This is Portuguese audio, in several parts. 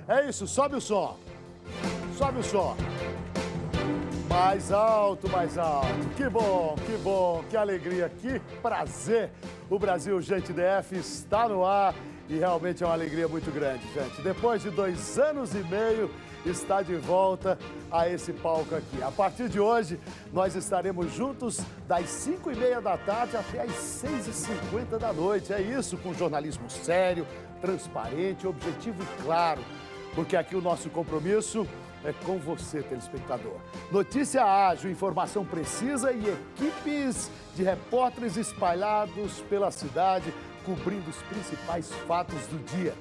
É isso, sobe o som. Sobe o som. Mais alto, mais alto. Que bom, que alegria, que prazer. O Brasil Gente DF está no ar e realmente é uma alegria muito grande, gente. Depois de 2 anos e meio, está de volta a esse palco aqui. A partir de hoje, nós estaremos juntos das 5h30 da tarde até as 6h50 da noite. É isso, com jornalismo sério, transparente, objetivo e claro. Porque aqui o nosso compromisso é com você, telespectador. Notícia ágil, informação precisa e equipes de repórteres espalhados pela cidade, cobrindo os principais fatos do dia.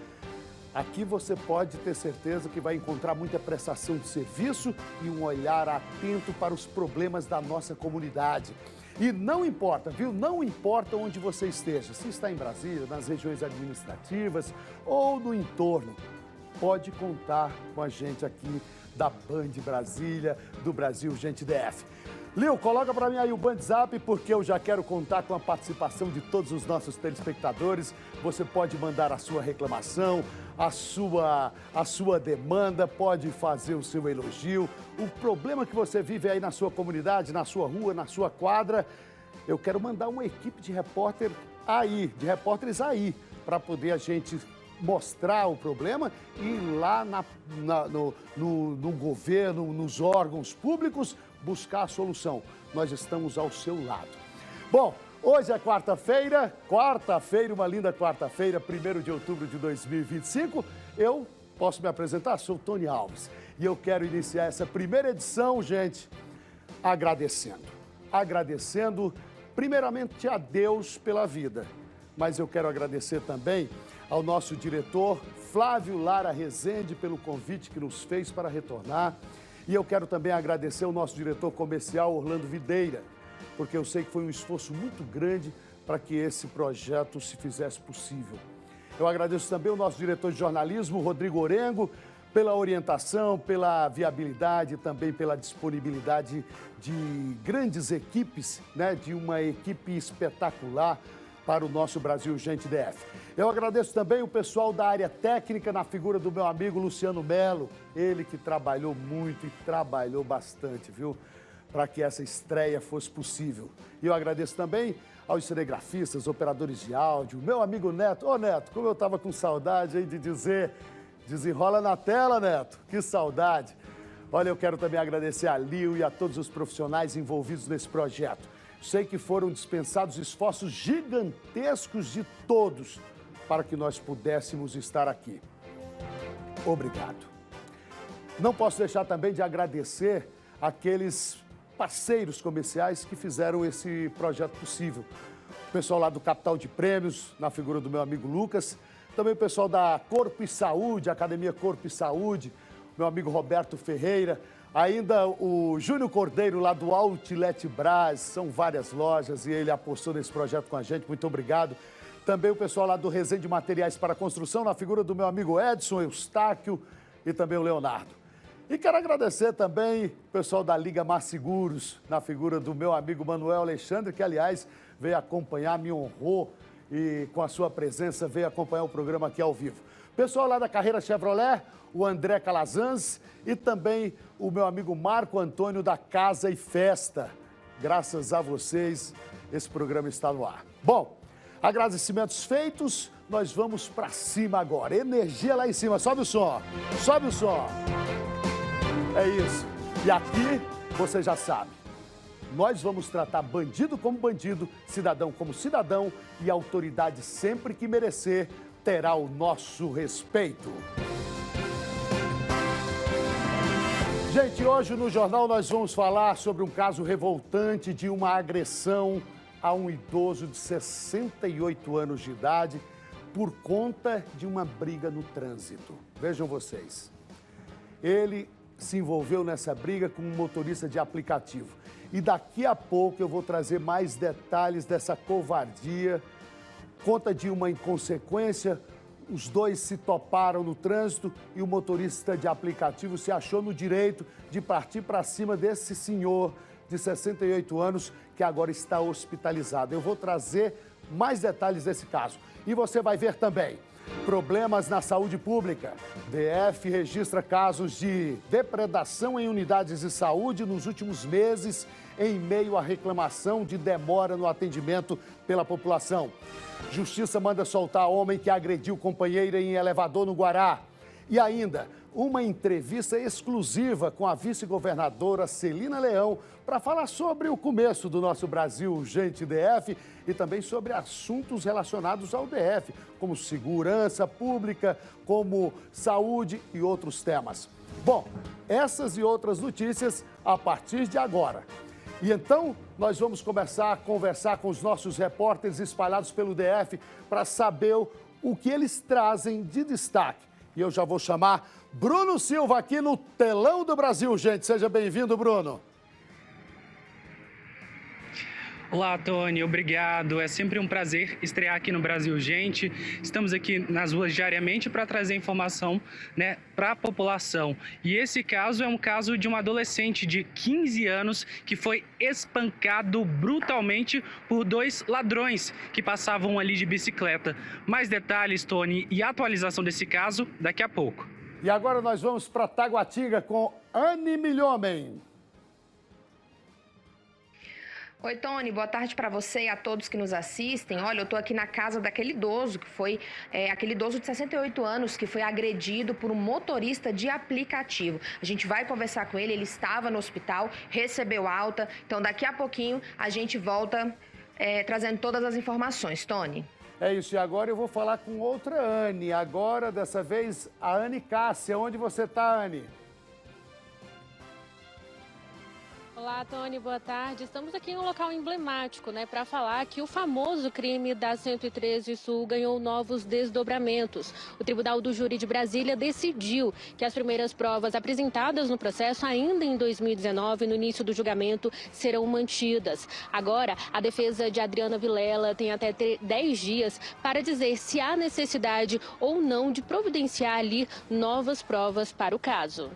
Aqui você pode ter certeza que vai encontrar muita prestação de serviço e um olhar atento para os problemas da nossa comunidade. E não importa, viu? Não importa onde você esteja, se está em Brasília, nas regiões administrativas ou no entorno, pode contar com a gente aqui da Band Brasília, do Brasil Gente DF. Lil, coloca para mim aí o WhatsApp, porque eu já quero contar com a participação de todos os nossos telespectadores. Você pode mandar a sua reclamação, a sua demanda, pode fazer o seu elogio. O problema que você vive aí na sua comunidade, na sua rua, na sua quadra, eu quero mandar uma equipe de repórteres aí, para poder a gente mostrar o problema e ir lá no governo, nos órgãos públicos, buscar a solução. Nós estamos ao seu lado. Bom, hoje é quarta-feira, uma linda quarta-feira, 1º de outubro de 2025. Eu posso me apresentar? Sou Tony Alves e eu quero iniciar essa primeira edição, gente, agradecendo primeiramente a Deus pela vida, mas eu quero agradecer também ao nosso diretor Flávio Lara Rezende pelo convite que nos fez para retornar. E eu quero também agradecer ao nosso diretor comercial Orlando Videira, porque eu sei que foi um esforço muito grande para que esse projeto se fizesse possível. Eu agradeço também ao nosso diretor de jornalismo, Rodrigo Orengo, pela orientação, pela viabilidade e também pela disponibilidade de grandes equipes, né, de uma equipe espetacular para o nosso Brasil Gente DF. Eu agradeço também o pessoal da área técnica, na figura do meu amigo Luciano Melo, ele que trabalhou muito e trabalhou bastante, viu, para que essa estreia fosse possível. E eu agradeço também aos cinegrafistas, operadores de áudio, meu amigo Neto. Ô Neto, como eu estava com saudade aí de dizer, desenrola na tela, Neto, que saudade. Olha, eu quero também agradecer a Lil e a todos os profissionais envolvidos nesse projeto. Sei que foram dispensados esforços gigantescos de todos para que nós pudéssemos estar aqui. Obrigado. Não posso deixar também de agradecer aqueles parceiros comerciais que fizeram esse projeto possível. O pessoal lá do Capital de Prêmios, na figura do meu amigo Lucas. Também o pessoal da Corpo e Saúde, Academia Corpo e Saúde, meu amigo Roberto Ferreira. Ainda o Júnior Cordeiro, lá do Outlet Brás, são várias lojas e ele apostou nesse projeto com a gente, muito obrigado. Também o pessoal lá do Rezende Materiais para Construção, na figura do meu amigo Edson, Eustáquio e também o Leonardo. E quero agradecer também o pessoal da Liga Mar Seguros, na figura do meu amigo Manuel Alexandre, que aliás veio acompanhar, me honrou e com a sua presença veio acompanhar o programa aqui ao vivo. Pessoal lá da Carreira Chevrolet, o André Calazans e também o meu amigo Marco Antônio da Casa e Festa. Graças a vocês, esse programa está no ar. Bom, agradecimentos feitos, nós vamos para cima agora. Energia lá em cima, sobe o som, sobe o som. É isso. E aqui, você já sabe, nós vamos tratar bandido como bandido, cidadão como cidadão e autoridade sempre que merecer terá o nosso respeito. Gente, hoje no jornal nós vamos falar sobre um caso revoltante de uma agressão a um idoso de 68 anos de idade por conta de uma briga no trânsito. Vejam vocês, ele se envolveu nessa briga com um motorista de aplicativo. E daqui a pouco eu vou trazer mais detalhes dessa covardia, conta de uma inconsequência. Os dois se toparam no trânsito e o motorista de aplicativo se achou no direito de partir para cima desse senhor de 68 anos que agora está hospitalizado. Eu vou trazer mais detalhes desse caso. E você vai ver também problemas na saúde pública. DF registra casos de depredação em unidades de saúde nos últimos meses, em meio à reclamação de demora no atendimento pela população. Justiça manda soltar homem que agrediu companheira em elevador no Guará. E ainda, uma entrevista exclusiva com a vice-governadora Celina Leão para falar sobre o começo do nosso Brasil Urgente DF e também sobre assuntos relacionados ao DF, como segurança pública, como saúde e outros temas. Bom, essas e outras notícias a partir de agora. E então, nós vamos começar a conversar com os nossos repórteres espalhados pelo DF para saber o que eles trazem de destaque. E eu já vou chamar Bruno Silva aqui no Telão do Brasil, gente. Seja bem-vindo, Bruno. Olá, Tony. Obrigado. É sempre um prazer estrear aqui no Brasil, gente. Estamos aqui nas ruas diariamente para trazer informação, para a população. E esse caso é um caso de um adolescente de 15 anos que foi espancado brutalmente por 2 ladrões que passavam ali de bicicleta. Mais detalhes, Tony, e atualização desse caso daqui a pouco. E agora nós vamos para Taguatinga com Anne Milhomem. Oi, Tony, boa tarde para você e a todos que nos assistem. Olha, eu estou aqui na casa daquele idoso, que foi aquele idoso de 68 anos que foi agredido por um motorista de aplicativo. A gente vai conversar com ele, ele estava no hospital, recebeu alta, então daqui a pouquinho a gente volta trazendo todas as informações. Tony. É isso, e agora eu vou falar com outra Anne, agora dessa vez a Anne Cássia. Onde você está, Anne? Olá, Tony, boa tarde. Estamos aqui em um local emblemático, para falar que o famoso crime da 113 Sul ganhou novos desdobramentos. O Tribunal do Júri de Brasília decidiu que as primeiras provas apresentadas no processo ainda em 2019, no início do julgamento, serão mantidas. Agora, a defesa de Adriana Vilela tem até 10 dias para dizer se há necessidade ou não de providenciar ali novas provas para o caso.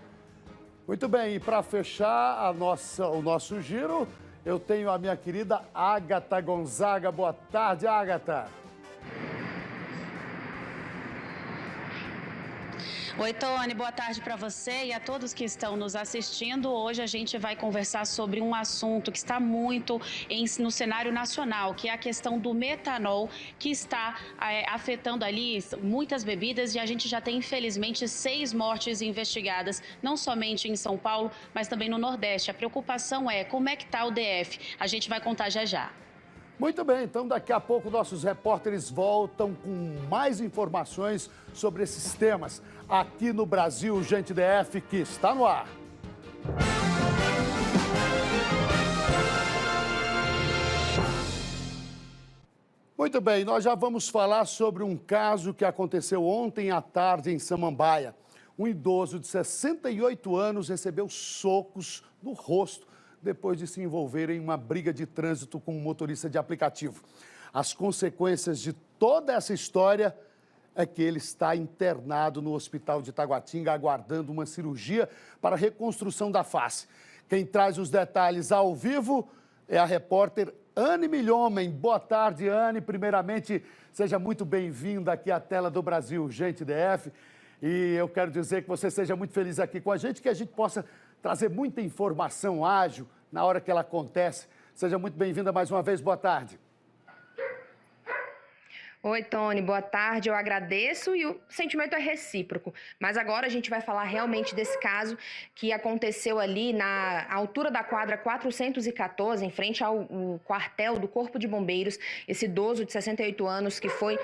Muito bem, e para fechar o nosso giro, eu tenho a minha querida Ágata Gonzaga. Boa tarde, Ágata. Oi, Tony, boa tarde para você e a todos que estão nos assistindo. Hoje a gente vai conversar sobre um assunto que está muito no cenário nacional, que é a questão do metanol, que está afetando ali muitas bebidas, e a gente já tem, infelizmente, 6 mortes investigadas, não somente em São Paulo, mas também no Nordeste. A preocupação é como é que está o DF. A gente vai contar já já. Muito bem, então daqui a pouco nossos repórteres voltam com mais informações sobre esses temas aqui no Brasil Urgente DF, que está no ar. Muito bem, nós já vamos falar sobre um caso que aconteceu ontem à tarde em Samambaia. Um idoso de 68 anos recebeu socos no rosto depois de se envolver em uma briga de trânsito com um motorista de aplicativo. As consequências de toda essa história é que ele está internado no hospital de Taguatinga, aguardando uma cirurgia para a reconstrução da face. Quem traz os detalhes ao vivo é a repórter Anne Milhomem. Boa tarde, Anne. Primeiramente, seja muito bem-vinda aqui à tela do Brasil Urgente DF. E eu quero dizer que você seja muito feliz aqui com a gente, que a gente possa trazer muita informação ágil na hora que ela acontece. Seja muito bem-vinda mais uma vez. Boa tarde. Oi, Tony, boa tarde. Eu agradeço e o sentimento é recíproco. Mas agora a gente vai falar realmente desse caso que aconteceu ali na altura da quadra 414, em frente ao quartel do Corpo de Bombeiros. Esse idoso de 68 anos que foi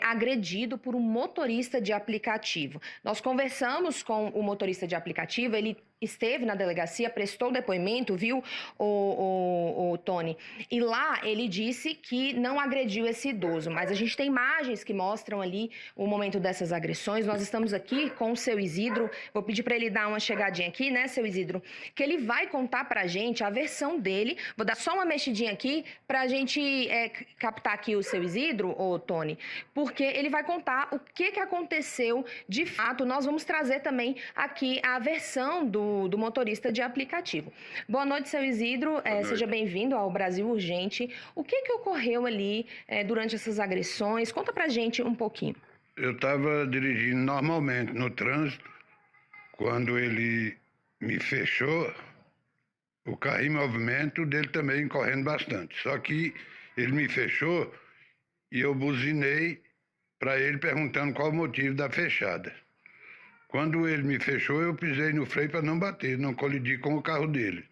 agredido por um motorista de aplicativo. Nós conversamos com o motorista de aplicativo, ele esteve na delegacia, prestou depoimento, viu, o Tony? E lá ele disse que não agrediu esse idoso, mas a gente tem imagens que mostram ali o momento dessas agressões. Nós estamos aqui com o seu Isidro, vou pedir para ele dar uma chegadinha aqui, né, seu Isidro? Que ele vai contar pra gente a versão dele. Vou dar só uma mexidinha aqui pra gente captar aqui o seu Isidro, ô Tony, porque ele vai contar o que aconteceu de fato. Nós vamos trazer também aqui a versão do do motorista de aplicativo. Boa noite, seu Isidro. Seja bem-vindo ao Brasil Urgente. O que ocorreu ali durante essas agressões? Conta pra gente um pouquinho. Eu estava dirigindo normalmente no trânsito, quando ele me fechou, o carro em movimento dele também correndo bastante. Só que ele me fechou e eu buzinei para ele perguntando qual o motivo da fechada. Quando ele me fechou, eu pisei no freio para não bater, não colidir com o carro dele.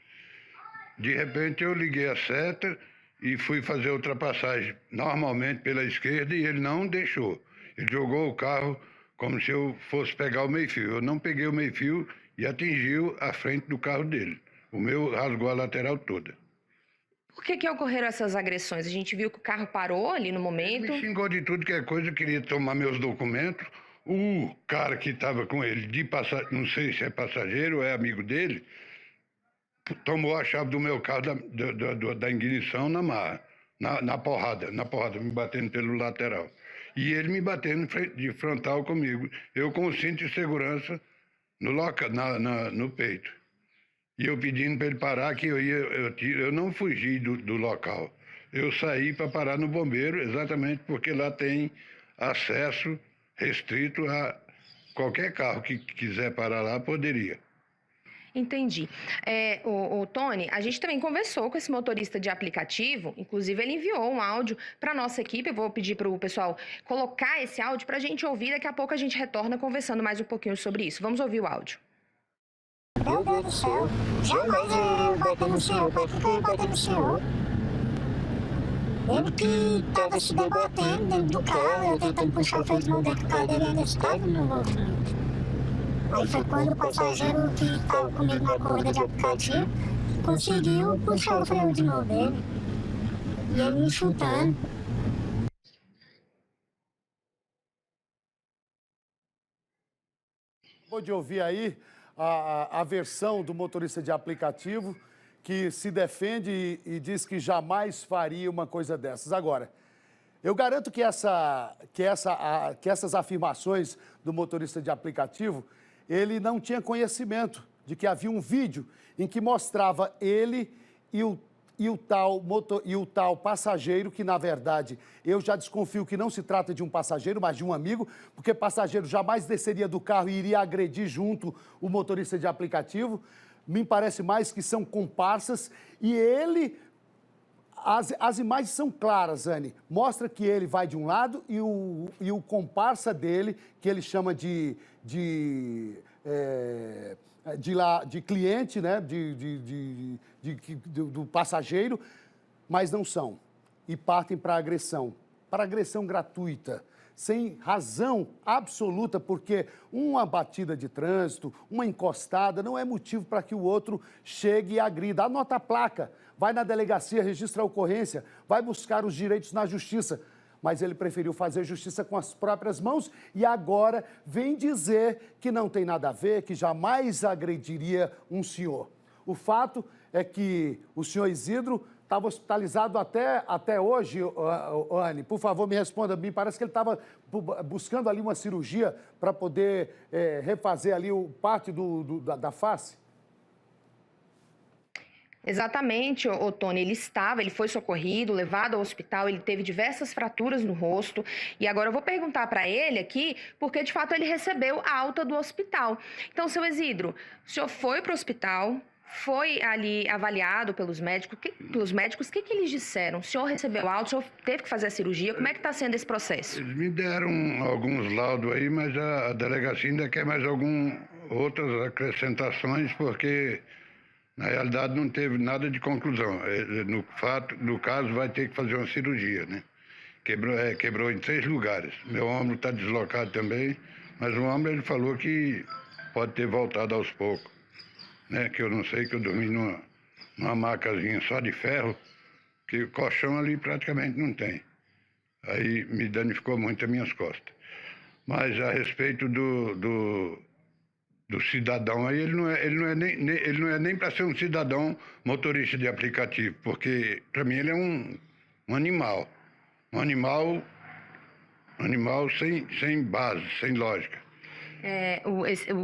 De repente eu liguei a seta e fui fazer a ultrapassagem normalmente pela esquerda e ele não deixou. Ele jogou o carro como se eu fosse pegar o meio-fio. Eu não peguei o meio-fio e atingiu a frente do carro dele. O meu rasgou a lateral toda. Por que ocorreram essas agressões? A gente viu que o carro parou ali no momento. Ele me xingou de tudo que é coisa, queria tomar meus documentos. O cara que estava com ele, não sei se é passageiro ou é amigo dele, tomou a chave do meu carro da ignição na marra, na porrada, me batendo pelo lateral. E ele me batendo de frontal comigo. Eu com o cinto de segurança no peito. E eu pedindo para ele parar, que eu não fugi do local. Eu saí para parar no bombeiro, exatamente porque lá tem acesso restrito a qualquer carro que quiser parar lá, poderia. Entendi. Tony, a gente também conversou com esse motorista de aplicativo, inclusive ele enviou um áudio para nossa equipe. Eu vou pedir para o pessoal colocar esse áudio para a gente ouvir. Daqui a pouco a gente retorna conversando mais um pouquinho sobre isso. Vamos ouvir o áudio. Meu Deus do céu, jamais eu bater no senhor. Pra que eu ia bater no senhor? Ele que estava se debatendo dentro do carro, eu tentando puxar o freio de mão dentro do carro dele, ainda estava no movimento. Aí foi quando o passageiro que estava comigo na corrida de aplicativo conseguiu puxar o freio de mão dele. E ele me chutando. Pode ouvir aí a versão do motorista de aplicativo que se defende e diz que jamais faria uma coisa dessas. Agora, eu garanto que essas afirmações do motorista de aplicativo, ele não tinha conhecimento de que havia um vídeo em que mostrava ele e o tal passageiro, que na verdade eu já desconfio que não se trata de um passageiro, mas de um amigo, porque passageiro jamais desceria do carro e iria agredir junto o motorista de aplicativo. Me parece mais que são comparsas e ele... As imagens são claras, Anne. Mostra que ele vai de um lado e o comparsa dele, que ele chama de cliente, né? Do passageiro, mas não são. E partem para agressão gratuita, sem razão absoluta, porque uma batida de trânsito, uma encostada, não é motivo para que o outro chegue e agrida. Anota a placa, vai na delegacia, registra a ocorrência, vai buscar os direitos na justiça. Mas ele preferiu fazer justiça com as próprias mãos e agora vem dizer que não tem nada a ver, que jamais agrediria um senhor. O fato é que o senhor Isidro estava hospitalizado até hoje, Anne. Por favor, me responda. Me parece que ele estava buscando ali uma cirurgia para poder refazer ali parte da face. Exatamente, Tony, ele foi socorrido, levado ao hospital, ele teve diversas fraturas no rosto e agora eu vou perguntar para ele aqui, porque de fato ele recebeu a alta do hospital. Então, seu Isidro, o senhor foi para o hospital, foi ali avaliado pelos médicos, o que eles disseram? O senhor recebeu alta, o senhor teve que fazer a cirurgia, como é que está sendo esse processo? Eles me deram alguns laudos aí, mas a delegacia ainda quer mais outras acrescentações, porque... Na realidade, não teve nada de conclusão. No caso, vai ter que fazer uma cirurgia, né? Quebrou em 3 lugares. Meu ombro está deslocado também, mas o ombro ele falou que pode ter voltado aos poucos. Né? Que eu não sei, que eu dormi numa macazinha só de ferro, que o colchão ali praticamente não tem. Aí me danificou muito as minhas costas. Mas a respeito do cidadão aí, ele não é nem para ser um cidadão motorista de aplicativo, porque para mim ele é um animal. Um animal sem base, sem lógica.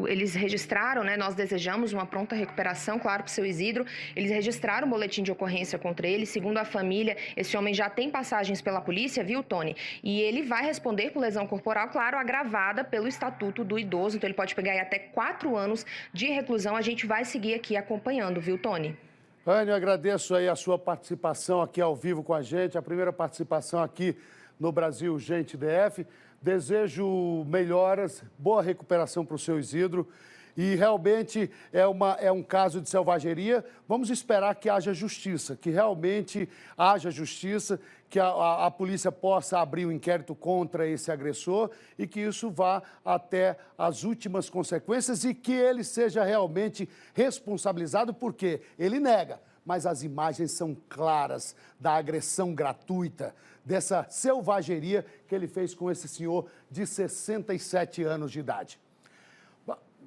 Eles registraram, né, nós desejamos uma pronta recuperação, claro, para o seu Isidro. Eles registraram um boletim de ocorrência contra ele. Segundo a família, esse homem já tem passagens pela polícia, viu, Tony? E ele vai responder por lesão corporal, claro, agravada pelo Estatuto do Idoso. Então ele pode pegar aí até 4 anos de reclusão. A gente vai seguir aqui acompanhando, viu, Tony? Anne, eu agradeço aí a sua participação aqui ao vivo com a gente, a primeira participação aqui no Brasil Urgente DF. Desejo melhoras, boa recuperação para o seu Isidro. E realmente é um caso de selvageria. Vamos esperar que haja justiça, que realmente haja justiça, que a polícia possa abrir um inquérito contra esse agressor e que isso vá até as últimas consequências e que ele seja realmente responsabilizado, porque ele nega, mas as imagens são claras da agressão gratuita, dessa selvageria que ele fez com esse senhor de 67 anos de idade.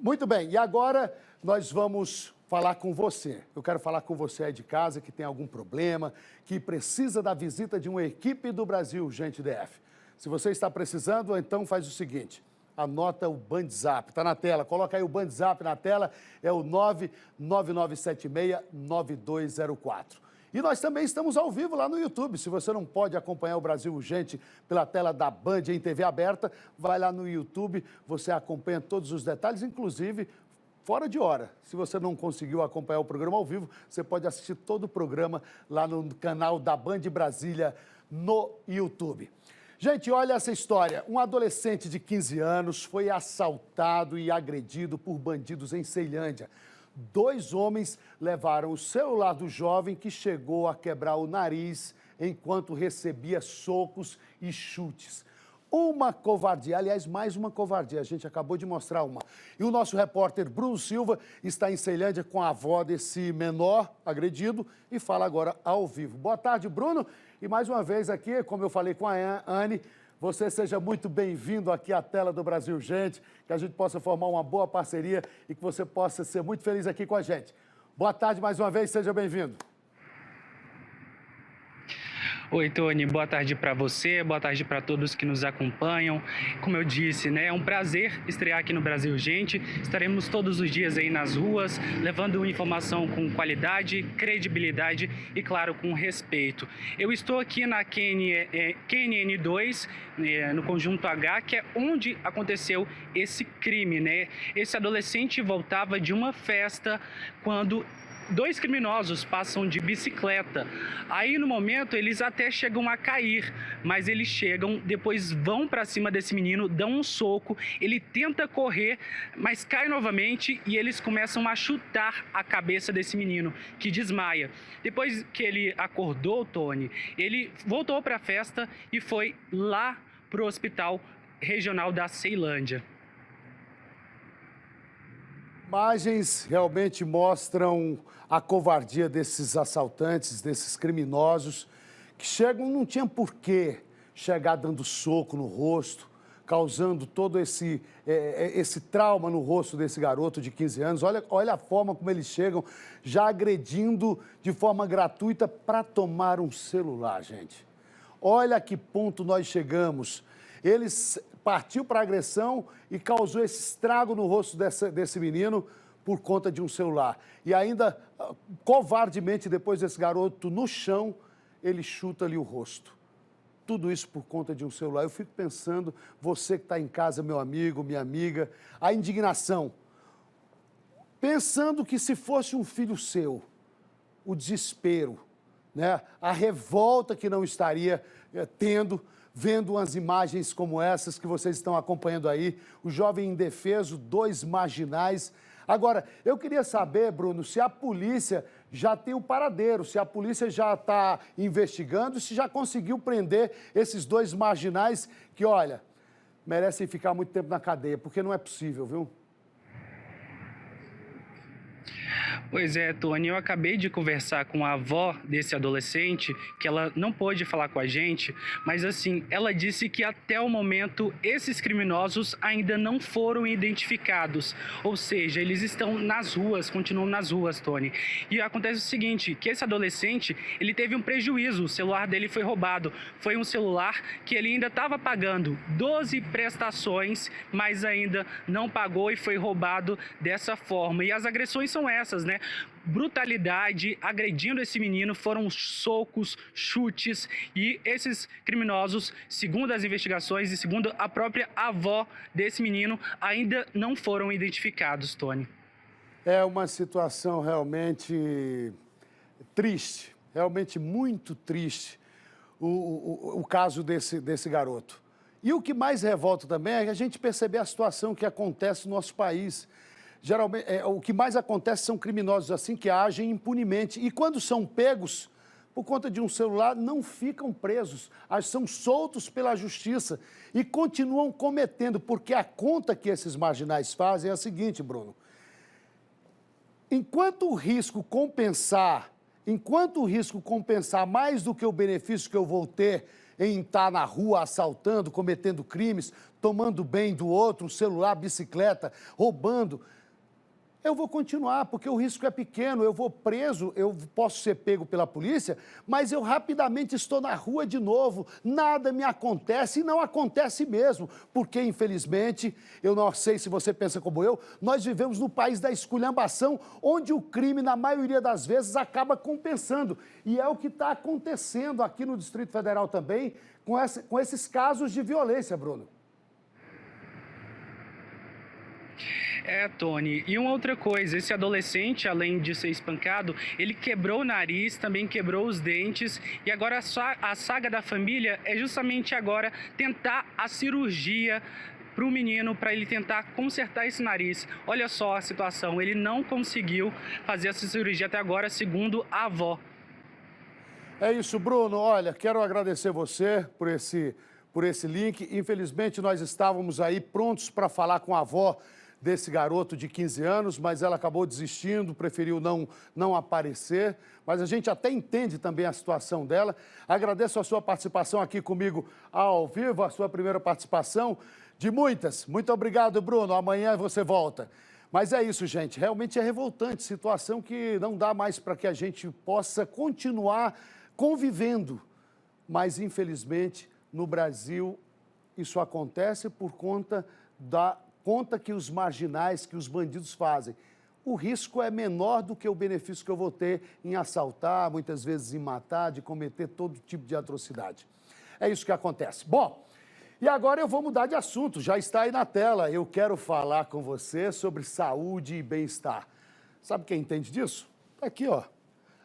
Muito bem, e agora nós vamos falar com você. Eu quero falar com você aí de casa que tem algum problema, que precisa da visita de uma equipe do Brasil Urgente DF. Se você está precisando, então faz o seguinte, anota o Bandzap, está na tela, coloca aí o Bandzap na tela, é o 99976-9204. E nós também estamos ao vivo lá no YouTube. Se você não pode acompanhar o Brasil Urgente pela tela da Band em TV aberta, vai lá no YouTube, você acompanha todos os detalhes, inclusive fora de hora. Se você não conseguiu acompanhar o programa ao vivo, você pode assistir todo o programa lá no canal da Band Brasília no YouTube. Gente, olha essa história. Um adolescente de 15 anos foi assaltado e agredido por bandidos em Ceilândia. 2 homens levaram o celular do jovem, que chegou a quebrar o nariz enquanto recebia socos e chutes. Uma covardia, aliás, mais uma covardia, a gente acabou de mostrar uma. E o nosso repórter Bruno Silva está em Ceilândia com a avó desse menor agredido e fala agora ao vivo. Boa tarde, Bruno. E mais uma vez aqui, como eu falei com a Anne, você seja muito bem-vindo aqui à tela do Brasil Urgente, que a gente possa formar uma boa parceria e que você possa ser muito feliz aqui com a gente. Boa tarde mais uma vez, seja bem-vindo. Oi, Tony, boa tarde para você, boa tarde para todos que nos acompanham. Como eu disse, né, é um prazer estrear aqui no Brasil Urgente. Estaremos todos os dias aí nas ruas, levando informação com qualidade, credibilidade e, claro, com respeito. Eu estou aqui na QNN2, no Conjunto H, que é onde aconteceu esse crime, né? Esse adolescente voltava de uma festa quando 2 criminosos passam de bicicleta. Aí, no momento, eles até chegam a cair, mas eles chegam, depois vão para cima desse menino, dão um soco, ele tenta correr, mas cai novamente e eles começam a chutar a cabeça desse menino, que desmaia. Depois que ele acordou, Tony, ele voltou para a festa e foi lá para o Hospital Regional da Ceilândia. Imagens realmente mostram a covardia desses assaltantes, desses criminosos, que chegam, não tinha porquê chegar dando soco no rosto, causando todo esse trauma no rosto desse garoto de 15 anos. Olha a forma como eles chegam, já agredindo de forma gratuita para tomar um celular, gente. Olha a que ponto nós chegamos. Eles partiu para a agressão e causou esse estrago no rosto desse menino por conta de um celular. E ainda, covardemente, depois desse garoto no chão, ele chuta-lhe o rosto. Tudo isso por conta de um celular. Eu fico pensando, você que está em casa, meu amigo, minha amiga, a indignação. Pensando que se fosse um filho seu, o desespero, né? A revolta que não estaria tendo, vendo umas imagens como essas que vocês estão acompanhando aí, o jovem indefeso, 2 marginais. Agora, eu queria saber, Bruno, se a polícia já tem o paradeiro, se a polícia já está investigando, se já conseguiu prender esses 2 marginais que, olha, merecem ficar muito tempo na cadeia, porque não é possível, viu? Pois é, Tony, eu acabei de conversar com a avó desse adolescente, que ela não pôde falar com a gente, mas assim, ela disse que até o momento esses criminosos ainda não foram identificados, ou seja, eles estão nas ruas, continuam nas ruas, Tony. E acontece o seguinte, que esse adolescente, ele teve um prejuízo, o celular dele foi roubado, foi um celular que ele ainda estava pagando 12 prestações, mas ainda não pagou e foi roubado dessa forma. E as agressões são essas, né? Brutalidade, agredindo esse menino, foram socos, chutes, e esses criminosos, segundo as investigações e segundo a própria avó desse menino, ainda não foram identificados, Tony. É uma situação realmente triste, realmente muito triste, o caso desse garoto. E o que mais revolta também é a gente perceber a situação que acontece no nosso país. Geralmente, o que mais acontece são criminosos assim que agem impunemente. E quando são pegos por conta de um celular, não ficam presos, são soltos pela justiça e continuam cometendo, porque a conta que esses marginais fazem é a seguinte, Bruno. Enquanto o risco compensar mais do que o benefício que eu vou ter em estar na rua assaltando, cometendo crimes, tomando bem do outro, um celular, bicicleta, roubando, eu vou continuar, porque o risco é pequeno, eu vou preso, eu posso ser pego pela polícia, mas eu rapidamente estou na rua de novo, nada me acontece e não acontece mesmo, porque infelizmente, eu não sei se você pensa como eu, nós vivemos no país da esculhambação, onde o crime, na maioria das vezes, acaba compensando. E é o que está acontecendo aqui no Distrito Federal também, com esses casos de violência, Bruno. Tony, e uma outra coisa, esse adolescente, além de ser espancado, ele quebrou o nariz, também quebrou os dentes, e agora a saga da família é justamente agora tentar a cirurgia para o menino, para ele tentar consertar esse nariz. Olha só a situação, ele não conseguiu fazer essa cirurgia até agora, segundo a avó. É isso, Bruno. Olha, quero agradecer você por esse link. Infelizmente, nós estávamos aí prontos para falar com a avó desse garoto de 15 anos, mas ela acabou desistindo, preferiu não aparecer. Mas a gente até entende também a situação dela. Agradeço a sua participação aqui comigo ao vivo, a sua primeira participação de muitas. Muito obrigado, Bruno. Amanhã você volta. Mas é isso, gente. Realmente é revoltante, situação que não dá mais para que a gente possa continuar convivendo. Mas, infelizmente, no Brasil, isso acontece por conta da conta que os marginais, que os bandidos fazem. O risco é menor do que o benefício que eu vou ter em assaltar, muitas vezes em matar, de cometer todo tipo de atrocidade. É isso que acontece. Bom, e agora eu vou mudar de assunto, já está aí na tela. Eu quero falar com você sobre saúde e bem-estar. Sabe quem entende disso? Tá aqui, ó.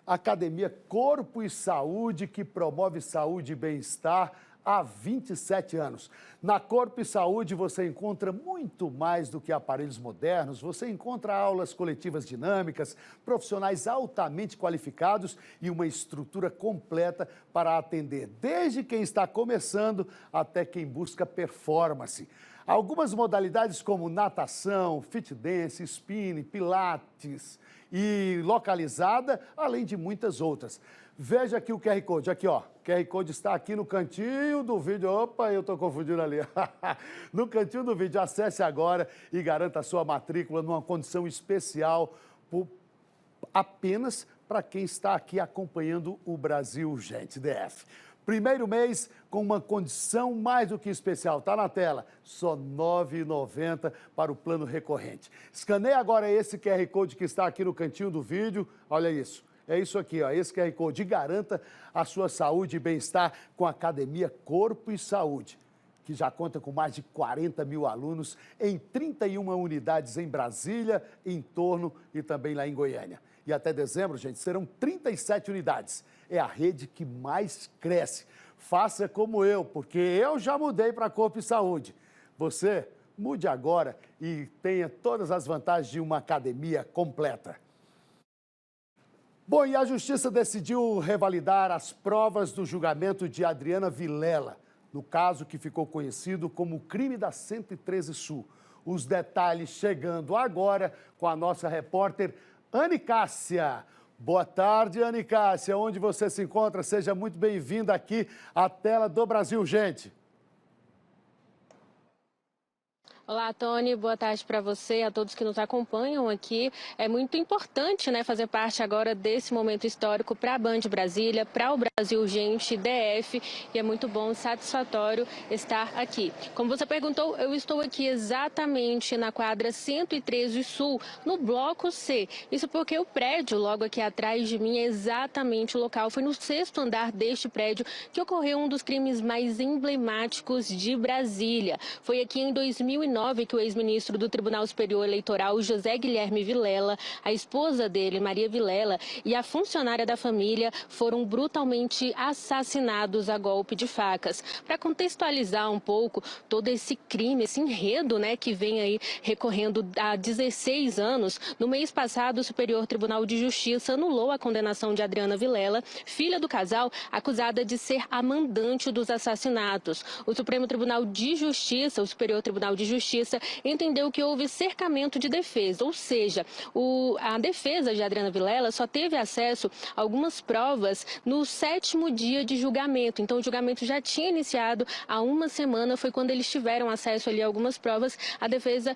Academia Corpo e Saúde, que promove saúde e bem-estar há 27 anos. Na Corpo e Saúde você encontra muito mais do que aparelhos modernos, você encontra aulas coletivas dinâmicas, profissionais altamente qualificados e uma estrutura completa para atender desde quem está começando até quem busca performance. Algumas modalidades como natação, fit dance, spinning, pilates e localizada, além de muitas outras. Veja aqui o QR Code, aqui ó, o QR Code está aqui no cantinho do vídeo, opa, eu estou confundindo ali, no cantinho do vídeo, acesse agora e garanta a sua matrícula numa condição especial apenas para quem está aqui acompanhando o Brasil Gente DF. Primeiro mês com uma condição mais do que especial, está na tela, só R$ 9,90 para o plano recorrente. Escaneie agora esse QR Code que está aqui no cantinho do vídeo, olha isso. É isso aqui, ó, esse QR Code. E garanta a sua saúde e bem-estar com a Academia Corpo e Saúde, que já conta com mais de 40 mil alunos em 31 unidades em Brasília, em torno e também lá em Goiânia. E até dezembro, gente, serão 37 unidades. É a rede que mais cresce. Faça como eu, porque eu já mudei para Corpo e Saúde. Você mude agora e tenha todas as vantagens de uma academia completa. Bom, e a Justiça decidiu revalidar as provas do julgamento de Adriana Vilela, no caso que ficou conhecido como o crime da 113 Sul. Os detalhes chegando agora com a nossa repórter Anicássia. Boa tarde, Anicássia. Onde você se encontra? Seja muito bem-vinda aqui à tela do Brasil Urgente. Olá, Tony. Boa tarde para você e a todos que nos acompanham aqui. É muito importante, né, fazer parte agora desse momento histórico para a Band Brasília, para o Brasil Urgente, DF, e é muito bom, satisfatório estar aqui. Como você perguntou, eu estou aqui exatamente na quadra 113 Sul, no Bloco C. Isso porque o prédio logo aqui atrás de mim é exatamente o local. Foi no 6º andar deste prédio que ocorreu um dos crimes mais emblemáticos de Brasília. Foi aqui em 2009 que o ex-ministro do Tribunal Superior Eleitoral, José Guilherme Vilela, a esposa dele, Maria Vilela, e a funcionária da família foram brutalmente assassinados a golpe de facas. Para contextualizar um pouco todo esse crime, esse enredo, né, que vem aí recorrendo há 16 anos, no mês passado o Superior Tribunal de Justiça anulou a condenação de Adriana Vilela, filha do casal, acusada de ser a mandante dos assassinatos. O Supremo Tribunal de Justiça, o Superior Tribunal de Justiça, entendeu que houve cercamento de defesa, ou seja, a defesa de Adriana Vilela só teve acesso a algumas provas no 7º dia de julgamento. Então, o julgamento já tinha iniciado há uma semana, foi quando eles tiveram acesso ali a algumas provas. A defesa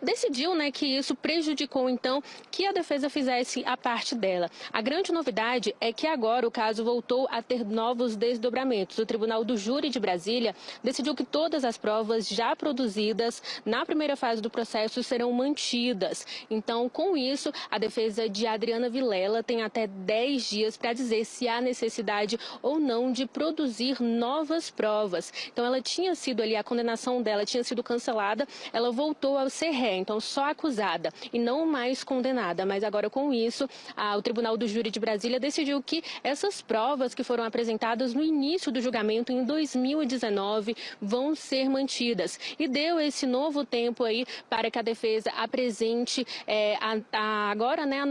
decidiu, né, que isso prejudicou, então, que a defesa fizesse a parte dela. A grande novidade é que agora o caso voltou a ter novos desdobramentos. O Tribunal do Júri de Brasília decidiu que todas as provas já produzidas na primeira fase do processo serão mantidas. Então, com isso, a defesa de Adriana Vilela tem até 10 dias para dizer se há necessidade ou não de produzir novas provas. Então, ela tinha sido ali, a condenação dela tinha sido cancelada, ela voltou a ser ré, então só acusada e não mais condenada. Mas agora, com isso, o Tribunal do Júri de Brasília decidiu que essas provas que foram apresentadas no início do julgamento, em 2019, vão ser mantidas. E deu esse novo tempo aí para que a defesa apresente agora, né,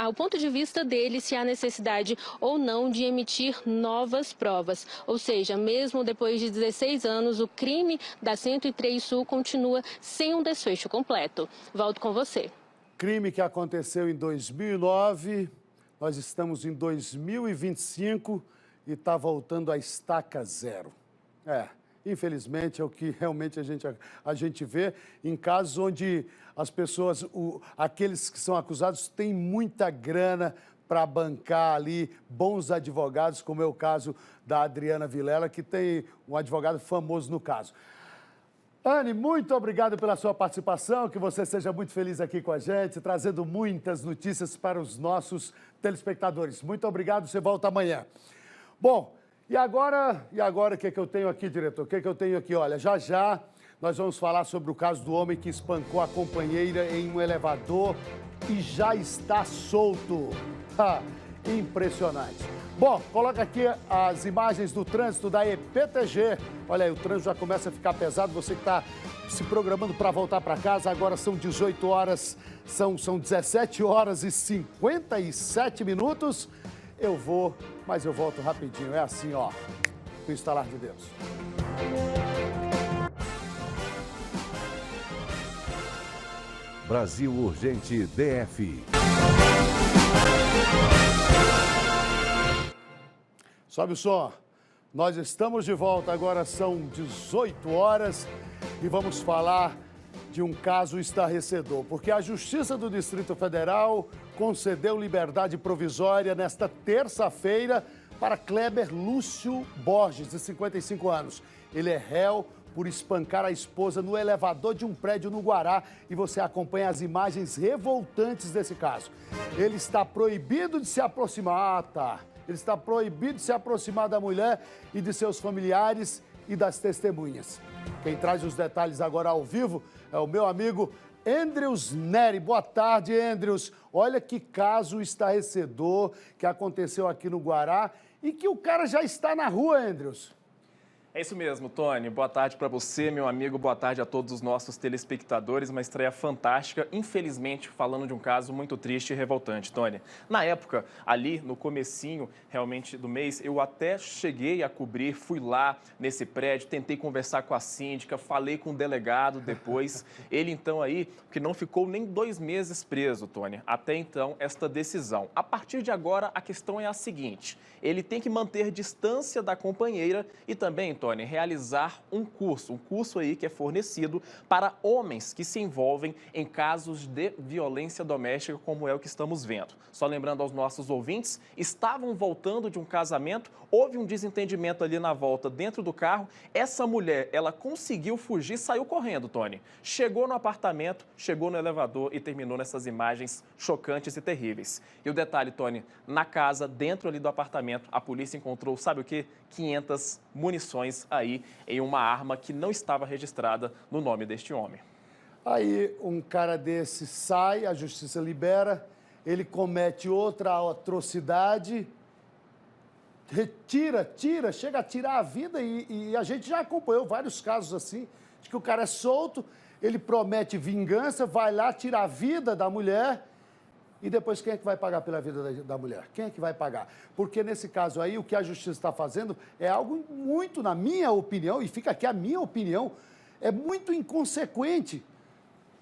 o ponto de vista dele, se há necessidade ou não de emitir novas provas. Ou seja, mesmo depois de 16 anos, o crime da 103 Sul continua sem um desfecho completo. Volto com você. Crime que aconteceu em 2009, nós estamos em 2025 e está voltando à estaca zero. Infelizmente é o que realmente a gente vê em casos onde as pessoas, aqueles que são acusados têm muita grana para bancar ali bons advogados, como é o caso da Adriana Vilela, que tem um advogado famoso no caso. Anne, muito obrigado pela sua participação, que você seja muito feliz aqui com a gente, trazendo muitas notícias para os nossos telespectadores. Muito obrigado, você volta amanhã. Bom, e agora o que eu tenho aqui, diretor? O que eu tenho aqui? Olha, já nós vamos falar sobre o caso do homem que espancou a companheira em um elevador e já está solto. Impressionante. Bom, coloca aqui as imagens do trânsito da EPTG. Olha aí, o trânsito já começa a ficar pesado. Você que está se programando para voltar para casa, agora são 18 horas, são 17 horas e 57 minutos. Eu vou, mas eu volto rapidinho. É assim, ó, com o estalar de Deus. Brasil Urgente DF. Sobe o som. Nós estamos de volta, agora são 18 horas e vamos falar de um caso estarrecedor, porque a Justiça do Distrito Federal concedeu liberdade provisória nesta terça-feira para Kleber Lúcio Borges, de 55 anos. Ele é réu por espancar a esposa no elevador de um prédio no Guará e você acompanha as imagens revoltantes desse caso. Ele está proibido de se aproximar, Ele está proibido de se aproximar da mulher e de seus familiares e das testemunhas. Quem traz os detalhes agora ao vivo é o meu amigo Andrews Neri. Boa tarde, Andrews. Olha que caso estarrecedor que aconteceu aqui no Guará e que o cara já está na rua, Andrews. É isso mesmo, Tony. Boa tarde para você, meu amigo. Boa tarde a todos os nossos telespectadores. Uma estreia fantástica, infelizmente, falando de um caso muito triste e revoltante, Tony. Na época, ali no comecinho, realmente, do mês, eu até cheguei a cobrir, fui lá nesse prédio, tentei conversar com a síndica, falei com o delegado depois. Ele, então, aí, que não ficou nem 2 meses preso, Tony. Até então, esta decisão. A partir de agora, a questão é a seguinte. Ele tem que manter distância da companheira e também, Tony, realizar um curso aí que é fornecido para homens que se envolvem em casos de violência doméstica, como é o que estamos vendo. Só lembrando aos nossos ouvintes, estavam voltando de um casamento, houve um desentendimento ali na volta dentro do carro, essa mulher, ela conseguiu fugir, saiu correndo, Tony. Chegou no apartamento, chegou no elevador e terminou nessas imagens chocantes e terríveis. E o detalhe, Tony, na casa, dentro ali do apartamento, a polícia encontrou, sabe o quê? 500 munições aí em uma arma que não estava registrada no nome deste homem. Aí um cara desse sai, a justiça libera, ele comete outra atrocidade, chega a tirar a vida e a gente já acompanhou vários casos assim, de que o cara é solto, ele promete vingança, vai lá, tira a vida da mulher. E depois quem é que vai pagar pela vida da mulher? Quem é que vai pagar? Porque nesse caso aí, o que a justiça está fazendo é algo muito, na minha opinião, e fica aqui a minha opinião, é muito inconsequente.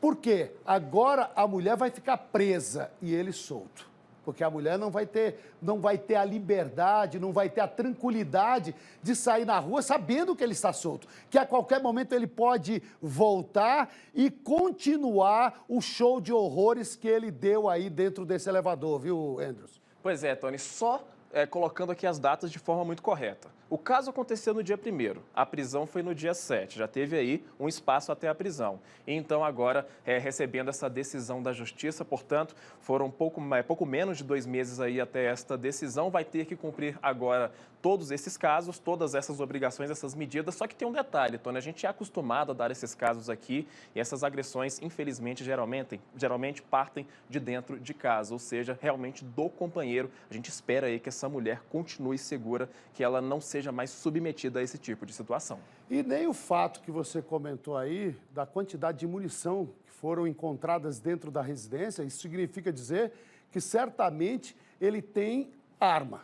Por quê? Agora a mulher vai ficar presa e ele solto. Porque a mulher não vai ter a liberdade, não vai ter a tranquilidade de sair na rua sabendo que ele está solto. Que a qualquer momento ele pode voltar e continuar o show de horrores que ele deu aí dentro desse elevador, viu, Andrews? Pois é, Tony, só colocando aqui as datas de forma muito correta. O caso aconteceu no dia 1º, a prisão foi no dia 7, já teve aí um espaço até a prisão. E então agora, recebendo essa decisão da justiça, portanto, foram pouco menos de 2 meses aí até esta decisão, vai ter que cumprir agora todos esses casos, todas essas obrigações, essas medidas, só que tem um detalhe, Tony, a gente é acostumado a dar esses casos aqui e essas agressões, infelizmente, geralmente partem de dentro de casa, ou seja, realmente do companheiro. A gente espera aí que essa mulher continue segura, que ela não seja mais submetida a esse tipo de situação. E nem o fato que você comentou aí, da quantidade de munição que foram encontradas dentro da residência, isso significa dizer que certamente ele tem arma.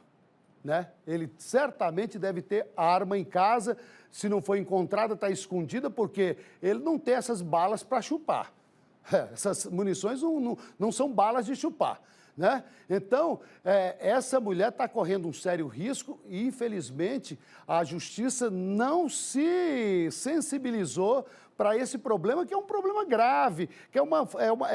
Né? Ele certamente deve ter arma em casa, se não foi encontrada, está escondida, porque ele não tem essas balas para chupar. Essas munições não são balas de chupar. Né? Então, essa mulher está correndo um sério risco e, infelizmente, a justiça não se sensibilizou para esse problema, que é um problema grave, que é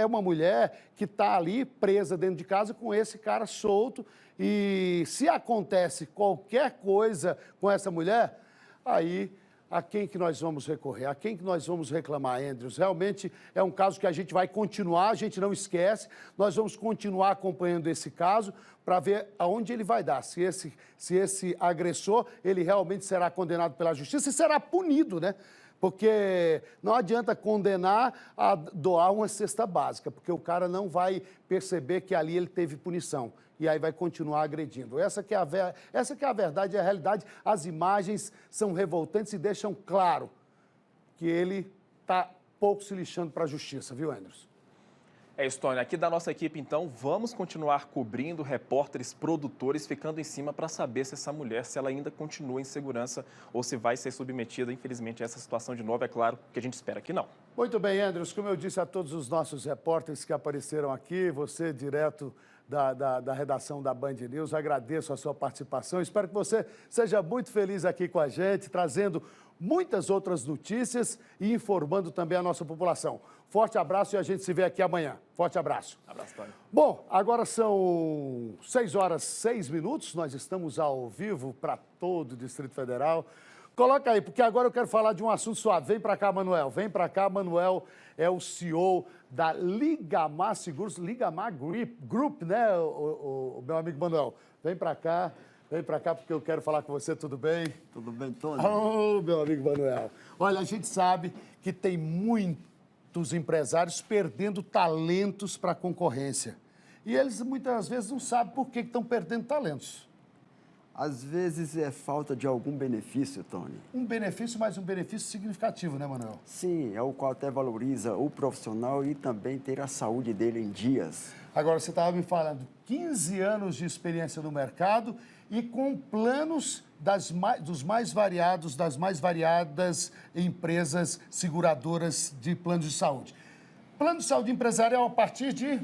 uma mulher que está ali presa dentro de casa com esse cara solto. E se acontece qualquer coisa com essa mulher, aí a quem que nós vamos recorrer? A quem que nós vamos reclamar, Andrews? Realmente é um caso que a gente vai continuar, a gente não esquece, nós vamos continuar acompanhando esse caso para ver aonde ele vai dar, se esse agressor, ele realmente será condenado pela justiça e será punido, né? Porque não adianta condenar a doar uma cesta básica, porque o cara não vai perceber que ali ele teve punição. E aí vai continuar agredindo. Essa que é a verdade e a realidade. As imagens são revoltantes e deixam claro que ele está pouco se lixando para a justiça, viu, Andrews? É isso, Tony. Aqui da nossa equipe, então, vamos continuar cobrindo, repórteres, produtores, ficando em cima para saber se essa mulher, se ela ainda continua em segurança ou se vai ser submetida, infelizmente, a essa situação de novo. É claro que a gente espera que não. Muito bem, Andrews. Como eu disse a todos os nossos repórteres que apareceram aqui, você direto da redação da Band News, agradeço a sua participação. Espero que você seja muito feliz aqui com a gente, trazendo muitas outras notícias e informando também a nossa população. Forte abraço e a gente se vê aqui amanhã. Forte abraço. Abraço, Tony. Bom, agora são 6h06, nós estamos ao vivo para todo o Distrito Federal. Coloca aí, porque agora eu quero falar de um assunto suave. Vem para cá, Manuel. Vem para cá, Manuel é o CEO da Ligamar Seguros, Ligamar Group, né, o meu amigo Manuel? Vem para cá porque eu quero falar com você, tudo bem? Tudo bem, Tony? Oh, meu amigo Manuel. Olha, a gente sabe que tem muitos empresários perdendo talentos para a concorrência. E eles muitas vezes não sabem por que estão perdendo talentos. Às vezes é falta de algum benefício, Tony. Um benefício, mas um benefício significativo, né, Manuel? Sim, é o qual até valoriza o profissional e também ter a saúde dele em dias. Agora, você estava me falando 15 anos de experiência no mercado e com planos das mais variadas empresas seguradoras de planos de saúde. Plano de saúde empresarial a partir de...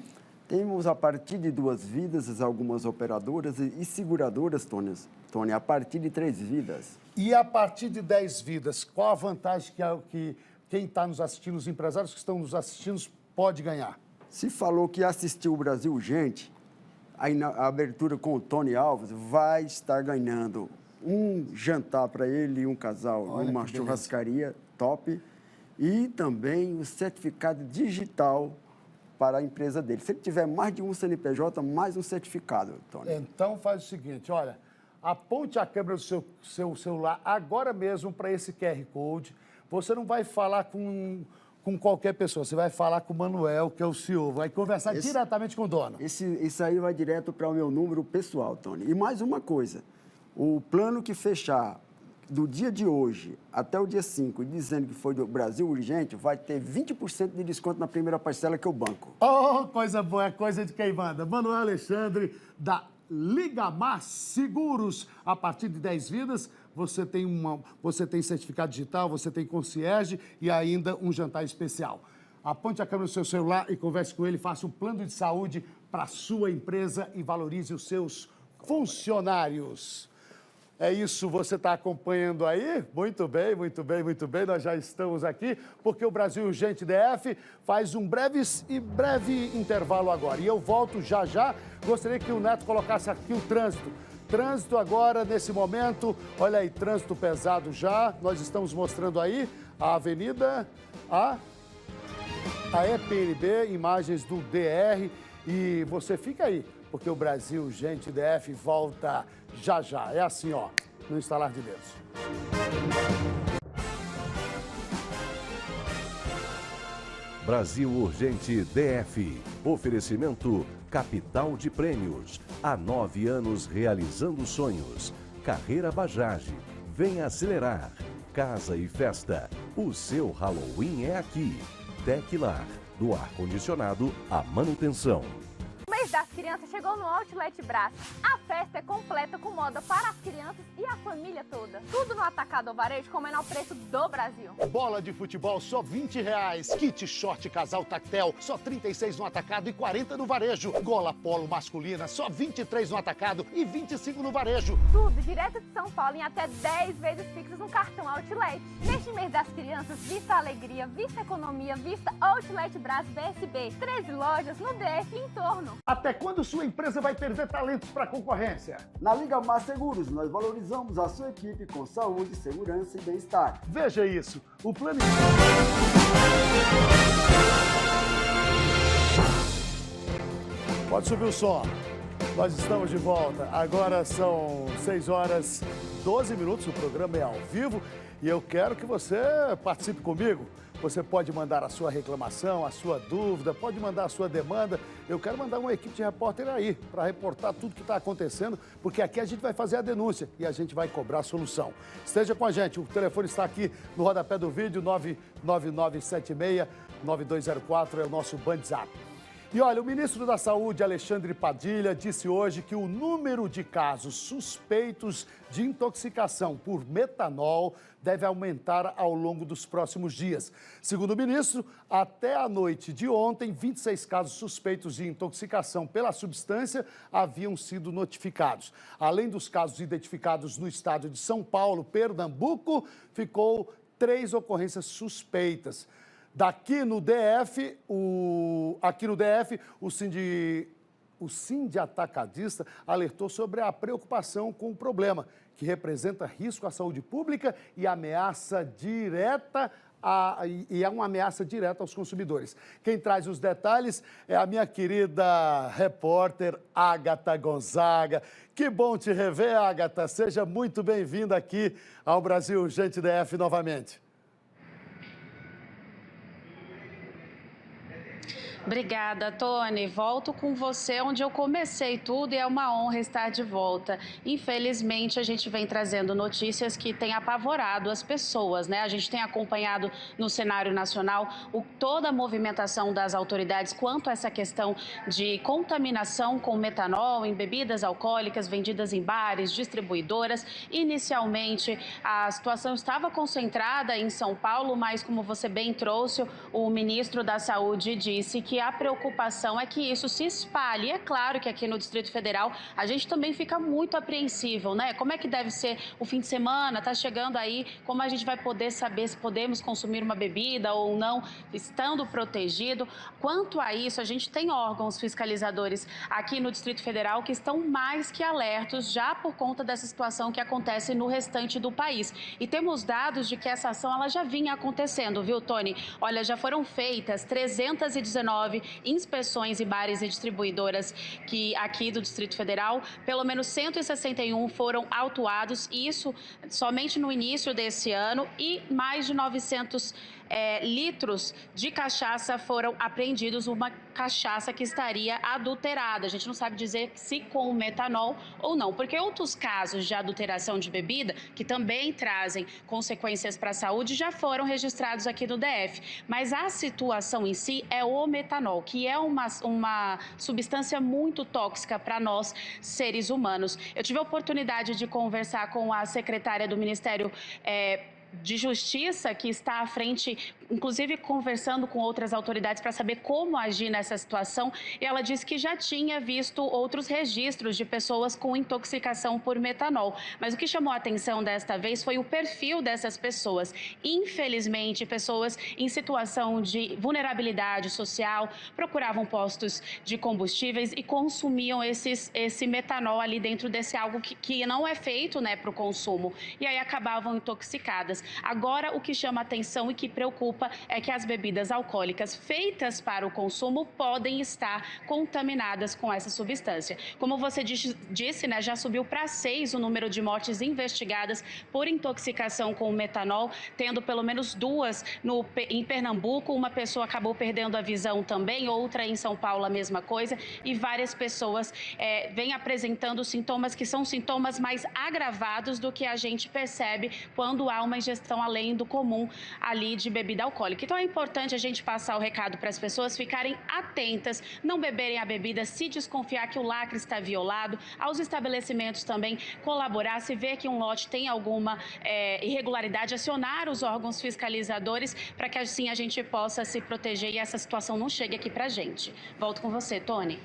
Temos a partir de 2 vidas, algumas operadoras e seguradoras, Tony, a partir de 3 vidas. E a partir de 10 vidas, qual a vantagem que quem está nos assistindo, os empresários que estão nos assistindo, pode ganhar? Se falou que assistiu o Brasil Urgente, aí na abertura com o Tony Alves, vai estar ganhando um jantar para ele e um casal numa churrascaria top e também o certificado digital para a empresa dele. Se ele tiver mais de um CNPJ, mais um certificado, Tony. Então faz o seguinte, olha, aponte a câmera do seu celular agora mesmo para esse QR Code. Você não vai falar com qualquer pessoa, você vai falar com o Manuel, que é o CEO, vai conversar diretamente com o dono. Isso aí vai direto para o meu número pessoal, Tony. E mais uma coisa, o plano que fechar do dia de hoje até o dia 5, dizendo que foi do Brasil Urgente, vai ter 20% de desconto na primeira parcela que eu banco. Oh, coisa boa, é coisa de quem manda. Manuel Alexandre, da Ligamar Seguros. A partir de 10 vidas, você tem certificado digital, você tem concierge e ainda um jantar especial. Aponte a câmera do seu celular e converse com ele, faça um plano de saúde para a sua empresa e valorize os seus funcionários. É isso, você está acompanhando aí? Muito bem, muito bem, muito bem. Nós já estamos aqui porque o Brasil Urgente DF faz um breve intervalo agora. E eu volto já já. Gostaria que o Neto colocasse aqui o trânsito. Trânsito agora, nesse momento. Olha aí, trânsito pesado já. Nós estamos mostrando aí a avenida, a EPNB, imagens do DR. E você fica aí, porque o Brasil Urgente DF volta já já. É assim, ó, no instalar de dedos. Brasil Urgente DF. Oferecimento Capital de Prêmios. Há 9 anos realizando sonhos. Carreira Bajaj. Venha acelerar. Casa e festa. O seu Halloween é aqui. Teclar. Do ar-condicionado à manutenção. O mês das crianças chegou no Outlet Brás. A festa é completa com moda para as crianças e a família toda. Tudo no atacado ou varejo com o menor preço do Brasil. Bola de futebol só R$20. Kit short casal tactel só R$36 no atacado e R$40 no varejo. Gola polo masculina só R$23 no atacado e R$25 no varejo. Tudo direto de São Paulo em até 10 vezes fixas no cartão Outlet. Neste mês das crianças, vista a alegria, vista a economia, vista Outlet Brás BSB. 13 lojas no DF e em torno. Até quando sua empresa vai perder talentos para a concorrência? Na Ligamar Seguros, nós valorizamos a sua equipe com saúde, segurança e bem-estar. Veja isso, o plano... Pode subir o som. Nós estamos de volta. Agora são 6h12, o programa é ao vivo e eu quero que você participe comigo. Você pode mandar a sua reclamação, a sua dúvida, pode mandar a sua demanda. Eu quero mandar uma equipe de repórter aí para reportar tudo que está acontecendo, porque aqui a gente vai fazer a denúncia e a gente vai cobrar a solução. Esteja com a gente, o telefone está aqui no rodapé do vídeo, 99976-9204 é o nosso WhatsApp. E olha, o ministro da Saúde, Alexandre Padilha, disse hoje que o número de casos suspeitos de intoxicação por metanol deve aumentar ao longo dos próximos dias. Segundo o ministro, até a noite de ontem, 26 casos suspeitos de intoxicação pela substância haviam sido notificados. Além dos casos identificados no estado de São Paulo, Pernambuco, ficou 3 ocorrências suspeitas. Aqui no DF, o Sindiatacadista alertou sobre a preocupação com o problema, que representa risco à saúde pública e ameaça direta é uma ameaça direta aos consumidores. Quem traz os detalhes é a minha querida repórter Agatha Gonzaga. Que bom te rever, Agatha. Seja muito bem-vinda aqui ao Brasil Urgente DF novamente. Obrigada, Tony. Volto com você onde eu comecei tudo e é uma honra estar de volta. Infelizmente, a gente vem trazendo notícias que têm apavorado as pessoas, né? A gente tem acompanhado no cenário nacional toda a movimentação das autoridades quanto a essa questão de contaminação com metanol em bebidas alcoólicas vendidas em bares, distribuidoras. Inicialmente, a situação estava concentrada em São Paulo, mas como você bem trouxe, o ministro da Saúde disse que a preocupação é que isso se espalhe. É claro que aqui no Distrito Federal a gente também fica muito apreensível, né? Como é que deve ser o fim de semana? Tá chegando aí, como a gente vai poder saber se podemos consumir uma bebida ou não, estando protegido? Quanto a isso, a gente tem órgãos fiscalizadores aqui no Distrito Federal que estão mais que alertos já por conta dessa situação que acontece no restante do país. E temos dados de que essa ação ela já vinha acontecendo, viu, Tony? Olha, já foram feitas 319 inspeções em bares e distribuidoras aqui do Distrito Federal. Pelo menos 161 foram autuados, isso somente no início desse ano, e mais de 900 litros de cachaça foram apreendidos, uma cachaça que estaria adulterada. A gente não sabe dizer se com metanol ou não, porque outros casos de adulteração de bebida, que também trazem consequências para a saúde, já foram registrados aqui no DF. Mas a situação em si é o metanol, que é uma substância muito tóxica para nós, seres humanos. Eu tive a oportunidade de conversar com a secretária do Ministério de Justiça, que está à frente, inclusive conversando com outras autoridades para saber como agir nessa situação, e ela disse que já tinha visto outros registros de pessoas com intoxicação por metanol. Mas o que chamou a atenção desta vez foi o perfil dessas pessoas. Infelizmente, pessoas em situação de vulnerabilidade social procuravam postos de combustíveis e consumiam esse metanol ali dentro desse algo que não é feito, né, para o consumo, e aí acabavam intoxicadas. Agora, o que chama atenção e que preocupa é que as bebidas alcoólicas feitas para o consumo podem estar contaminadas com essa substância. Como você disse, né, já subiu para 6 o número de mortes investigadas por intoxicação com metanol, tendo pelo menos 2 em Pernambuco. Uma pessoa acabou perdendo a visão também, outra em São Paulo a mesma coisa, e várias pessoas vêm apresentando sintomas que são sintomas mais agravados do que a gente percebe quando há uma ingestão além do comum ali de bebida alcoólica. Então é importante a gente passar o recado para as pessoas ficarem atentas, não beberem a bebida, se desconfiar que o lacre está violado, aos estabelecimentos também colaborar, se ver que um lote tem alguma irregularidade, acionar os órgãos fiscalizadores para que assim a gente possa se proteger e essa situação não chegue aqui para a gente. Volto com você, Tony.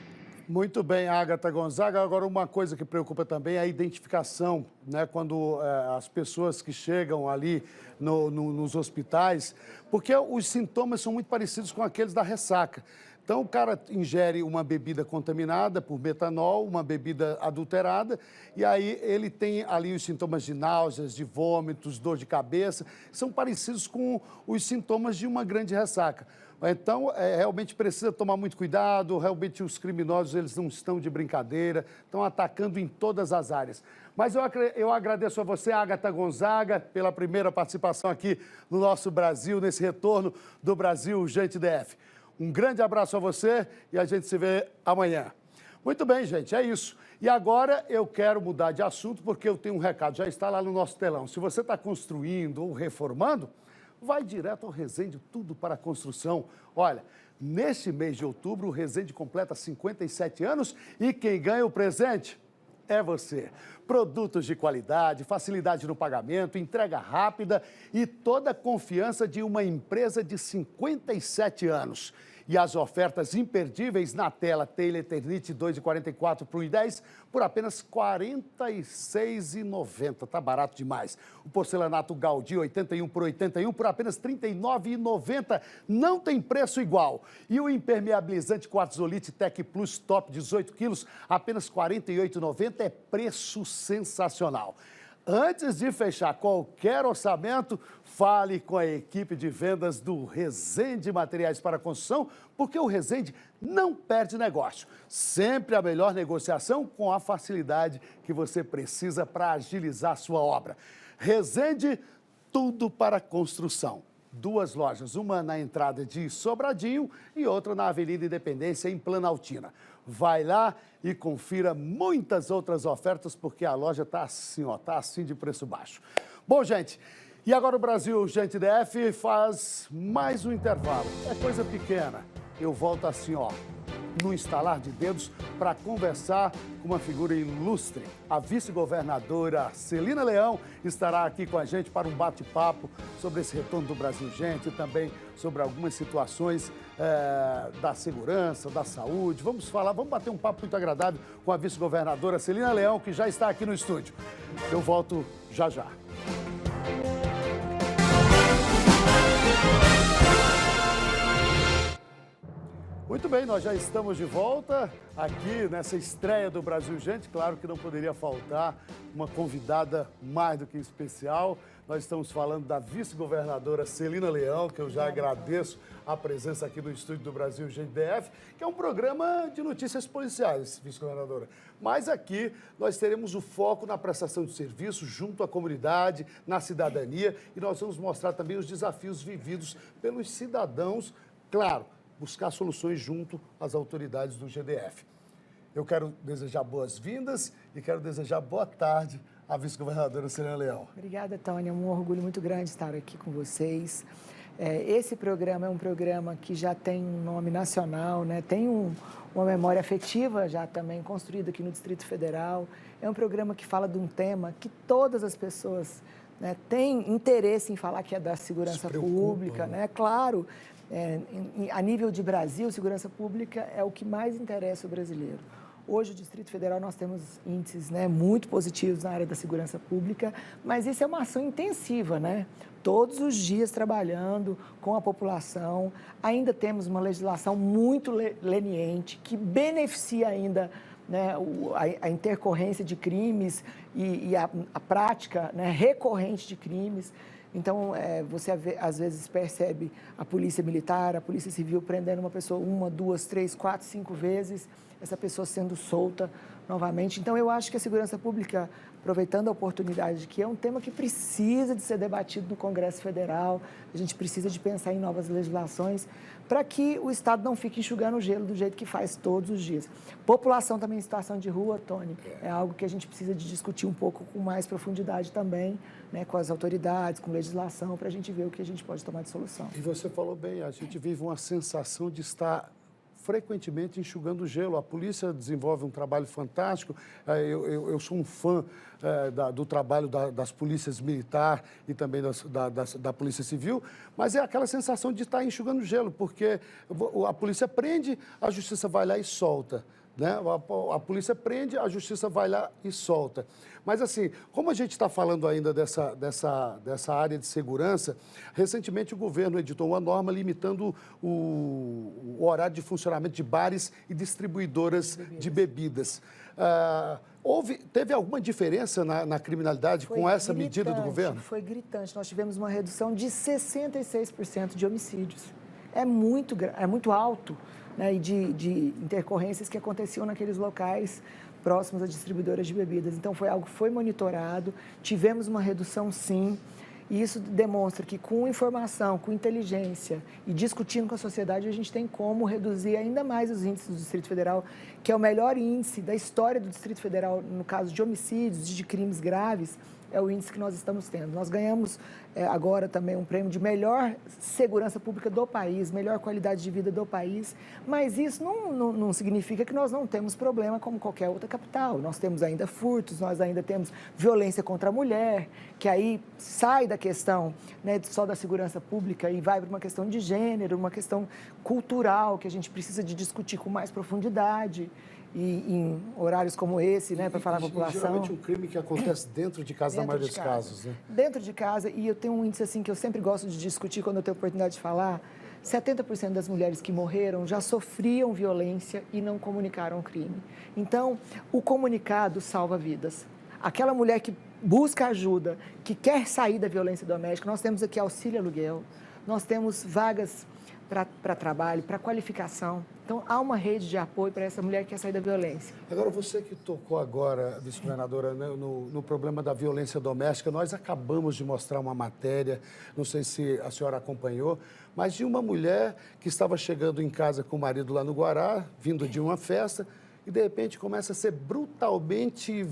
Muito bem, Agatha Gonzaga. Agora, uma coisa que preocupa também é a identificação, né? Quando as pessoas que chegam ali nos hospitais, porque os sintomas são muito parecidos com aqueles da ressaca. Então, o cara ingere uma bebida contaminada por metanol, uma bebida adulterada, e aí ele tem ali os sintomas de náuseas, de vômitos, dor de cabeça, são parecidos com os sintomas de uma grande ressaca. Então, realmente precisa tomar muito cuidado, realmente os criminosos, eles não estão de brincadeira, estão atacando em todas as áreas. Mas eu agradeço a você, Agatha Gonzaga, pela primeira participação aqui no nosso Brasil, nesse retorno do Brasil Urgente DF. Um grande abraço a você e a gente se vê amanhã. Muito bem, gente, é isso. E agora eu quero mudar de assunto porque eu tenho um recado, já está lá no nosso telão. Se você está construindo ou reformando, vai direto ao Resende Tudo para a Construção. Olha, neste mês de outubro, o Resende completa 57 anos e quem ganha o presente é você. Produtos de qualidade, facilidade no pagamento, entrega rápida e toda a confiança de uma empresa de 57 anos. E as ofertas imperdíveis na tela Taylor Eternity 2,44 por 1,10 por apenas R$ 46,90. Tá barato demais. O porcelanato Gaudí 81 por 81 por apenas R$ 39,90. Não tem preço igual. E o impermeabilizante Quartzolite Tech Plus Top 18 quilos, apenas R$ 48,90. É preço sensacional. Antes de fechar qualquer orçamento, fale com a equipe de vendas do Resende Materiais para Construção, porque o Resende não perde negócio. Sempre a melhor negociação com a facilidade que você precisa para agilizar sua obra. Resende, tudo para construção. duas lojas, uma na entrada de Sobradinho e outra na Avenida Independência, em Planaltina. Vai lá e confira muitas outras ofertas, porque a loja está assim, ó, tá assim de preço baixo. Bom, gente, e agora o Brasil Urgente DF faz mais um intervalo. É coisa pequena. Eu volto assim, ó, no estalar de dedos, para conversar com uma figura ilustre. A vice-governadora Celina Leão estará aqui com a gente para um bate-papo sobre esse retorno do Brasil Urgente e também sobre algumas situações da segurança, da saúde. Vamos bater um papo muito agradável com a vice-governadora Celina Leão, que já está aqui no estúdio. Eu volto já já. Muito bem, nós já estamos de volta aqui nessa estreia do Brasil Urgente. Claro que não poderia faltar uma convidada mais do que especial. Nós estamos falando da vice-governadora Celina Leão, que eu já agradeço a presença aqui no estúdio do Brasil Urgente DF, que é um programa de notícias policiais, vice-governadora. Mas aqui nós teremos o foco na prestação de serviço junto à comunidade, na cidadania, e nós vamos mostrar também os desafios vividos pelos cidadãos, claro, buscar soluções junto às autoridades do GDF. Eu quero desejar boas-vindas e quero desejar boa tarde à vice-governadora Celina Leão. Obrigada, Tônia. É um orgulho muito grande estar aqui com vocês. Esse programa é um programa que já tem um nome nacional, né? Tem uma memória afetiva já também construída aqui no Distrito Federal. É um programa que fala de um tema que todas as pessoas, né, têm interesse em falar, que é da segurança pública, né? Claro. A nível de Brasil, segurança pública é o que mais interessa o brasileiro. Hoje, o Distrito Federal, nós temos índices, né, muito positivos na área da segurança pública, mas isso é uma ação intensiva, né? Todos os dias trabalhando com a população. Ainda temos uma legislação muito leniente, que beneficia ainda, né, a intercorrência de crimes e a prática, né, recorrente de crimes. Então, você às vezes percebe a polícia militar, a polícia civil prendendo uma pessoa 1, 2, 3, 4, 5 vezes, essa pessoa sendo solta novamente. Então, eu acho que a segurança pública, aproveitando a oportunidade, que é um tema que precisa de ser debatido no Congresso Federal, a gente precisa de pensar em novas legislações, para que o Estado não fique enxugando o gelo do jeito que faz todos os dias. População também em situação de rua, Tony, é algo que a gente precisa de discutir um pouco com mais profundidade também, né, com as autoridades, com legislação, para a gente ver o que a gente pode tomar de solução. E você falou bem, a gente vive uma sensação de estar frequentemente enxugando o gelo. A polícia desenvolve um trabalho fantástico. Eu sou um fã do trabalho das polícias militar e também da Polícia Civil, mas é aquela sensação de estar enxugando gelo, porque a polícia prende, a justiça vai lá e solta. Né? A polícia prende, a justiça vai lá e solta. Mas, assim, como a gente está falando ainda dessa área de segurança, recentemente o governo editou uma norma limitando o horário de funcionamento de bares e distribuidoras de bebidas. Teve alguma diferença na criminalidade com essa medida do governo? Foi gritante. Nós tivemos uma redução de 66% de homicídios. É muito alto. Né, e de intercorrências que aconteciam naqueles locais próximos a distribuidoras de bebidas. Então, foi algo que foi monitorado, tivemos uma redução, sim, e isso demonstra que com informação, com inteligência e discutindo com a sociedade, a gente tem como reduzir ainda mais os índices do Distrito Federal, que é o melhor índice da história do Distrito Federal no caso de homicídios e de crimes graves, é o índice que nós estamos tendo. Nós ganhamos agora também um prêmio de melhor segurança pública do país, melhor qualidade de vida do país, mas isso não significa que nós não temos problema como qualquer outra capital. Nós temos ainda furtos, nós ainda temos violência contra a mulher, que aí sai da questão, né, só da segurança pública e vai para uma questão de gênero, uma questão cultural, que a gente precisa de discutir com mais profundidade. E em horários como esse, né, para falar com a população. Geralmente um crime que acontece dentro de casa, na maioria dos casos, né? Dentro de casa, e eu tenho um índice assim que eu sempre gosto de discutir quando eu tenho oportunidade de falar, 70% das mulheres que morreram já sofriam violência e não comunicaram o crime. Então, o comunicado salva vidas. Aquela mulher que busca ajuda, que quer sair da violência doméstica, nós temos aqui auxílio aluguel, nós temos vagas para trabalho, para qualificação. Então, há uma rede de apoio para essa mulher que quer sair da violência. Agora, você que tocou agora, vice-governadora, né, no problema da violência doméstica, nós acabamos de mostrar uma matéria, não sei se a senhora acompanhou, mas de uma mulher que estava chegando em casa com o marido lá no Guará, vindo de uma festa, e de repente começa a ser brutalmente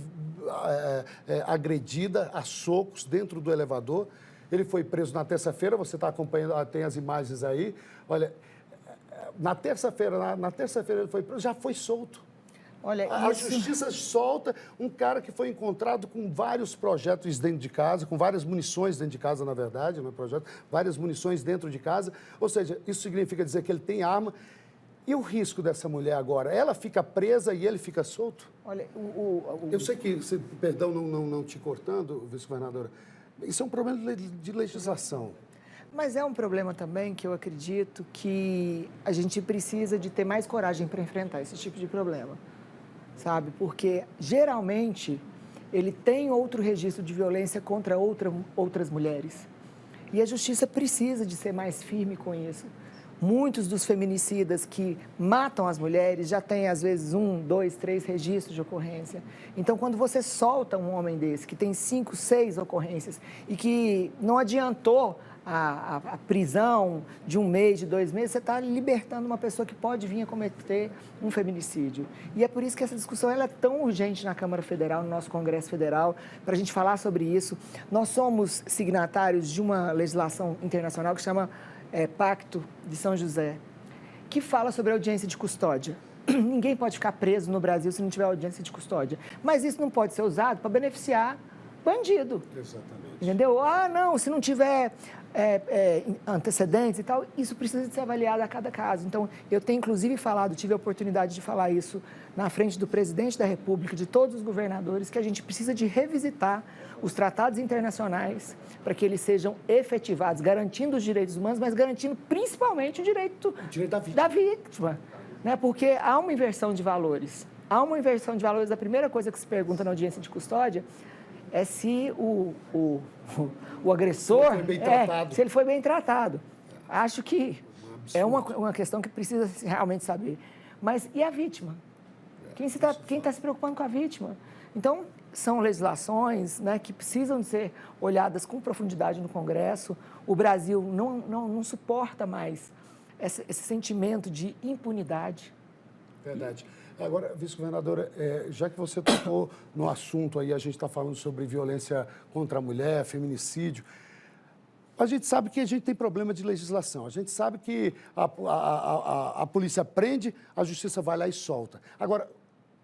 agredida a socos dentro do elevador. Ele foi preso na terça-feira, você está acompanhando, tem as imagens aí. Olha, na terça-feira ele foi preso, já foi solto. Olha, a justiça solta um cara que foi encontrado com vários projéteis dentro de casa, com várias munições dentro de casa, na verdade, não é projeto, várias munições dentro de casa. Ou seja, isso significa dizer que ele tem arma. E o risco dessa mulher agora? Ela fica presa e ele fica solto? Olha, eu sei que, perdão não te cortando, vice-governadora, isso é um problema de legislação. Mas é um problema também que eu acredito que a gente precisa de ter mais coragem para enfrentar esse tipo de problema, sabe? Porque, geralmente, ele tem outro registro de violência contra outras mulheres. E a justiça precisa de ser mais firme com isso. Muitos dos feminicidas que matam as mulheres já têm, às vezes, 1, 2, 3 registros de ocorrência. Então, quando você solta um homem desse, que tem 5, 6 ocorrências, e que não adiantou a prisão de 1 mês, de 2 meses, você está libertando uma pessoa que pode vir a cometer um feminicídio. E é por isso que essa discussão ela é tão urgente na Câmara Federal, no nosso Congresso Federal, para a gente falar sobre isso. Nós somos signatários de uma legislação internacional que chama Pacto de São José, que fala sobre audiência de custódia. Ninguém pode ficar preso no Brasil se não tiver audiência de custódia. Mas isso não pode ser usado para beneficiar bandido. Exatamente. Entendeu? Ah, não, se não tiver antecedentes e tal, isso precisa de ser avaliado a cada caso. Então, eu tenho inclusive tive a oportunidade de falar isso na frente do presidente da República, de todos os governadores, que a gente precisa de revisitar os tratados internacionais para que eles sejam efetivados, garantindo os direitos humanos, mas garantindo principalmente o direito da vítima. Né? Porque há uma inversão de valores. Há uma inversão de valores. A primeira coisa que se pergunta na audiência de custódia é se o agressor, se ele foi bem tratado. Acho que é uma questão que precisa realmente saber. Mas e a vítima? Quem está se preocupando com a vítima? Então, são legislações, né, que precisam ser olhadas com profundidade no Congresso. O Brasil não suporta mais esse sentimento de impunidade. Verdade. Agora, vice-governadora, já que você tocou no assunto aí, a gente está falando sobre violência contra a mulher, feminicídio, a gente sabe que a gente tem problema de legislação, a gente sabe que a polícia prende, a justiça vai lá e solta. Agora,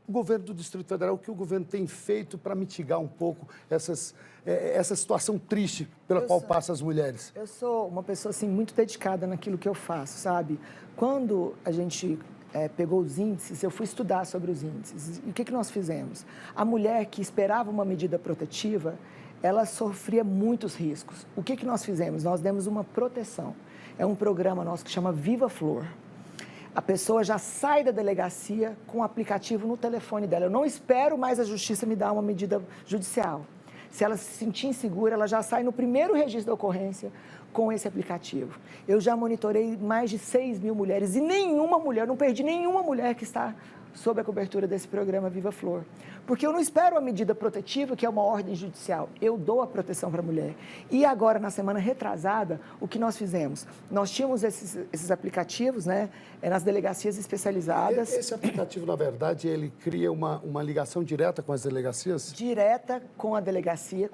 o governo do Distrito Federal, o que o governo tem feito para mitigar um pouco essa situação triste pela qual passam as mulheres? Eu sou uma pessoa assim, muito dedicada naquilo que eu faço, sabe? Quando a gente pegou os índices, eu fui estudar sobre os índices. E o que nós fizemos? A mulher que esperava uma medida protetiva, ela sofria muitos riscos. O que nós fizemos? Nós demos uma proteção. É um programa nosso que chama Viva Flor. A pessoa já sai da delegacia com o aplicativo no telefone dela. Eu não espero mais a justiça me dar uma medida judicial. Se ela se sentir insegura, ela já sai no primeiro registro da ocorrência com esse aplicativo. Eu já monitorei mais de 6 mil mulheres e não perdi nenhuma mulher que está sob a cobertura desse programa Viva Flor. Porque eu não espero a medida protetiva, que é uma ordem judicial. Eu dou a proteção para a mulher. E agora, na semana retrasada, o que nós fizemos? Nós tínhamos esses aplicativos, né, nas delegacias especializadas. Esse aplicativo, na verdade, ele cria uma ligação direta com as delegacias? Direta com a delegacia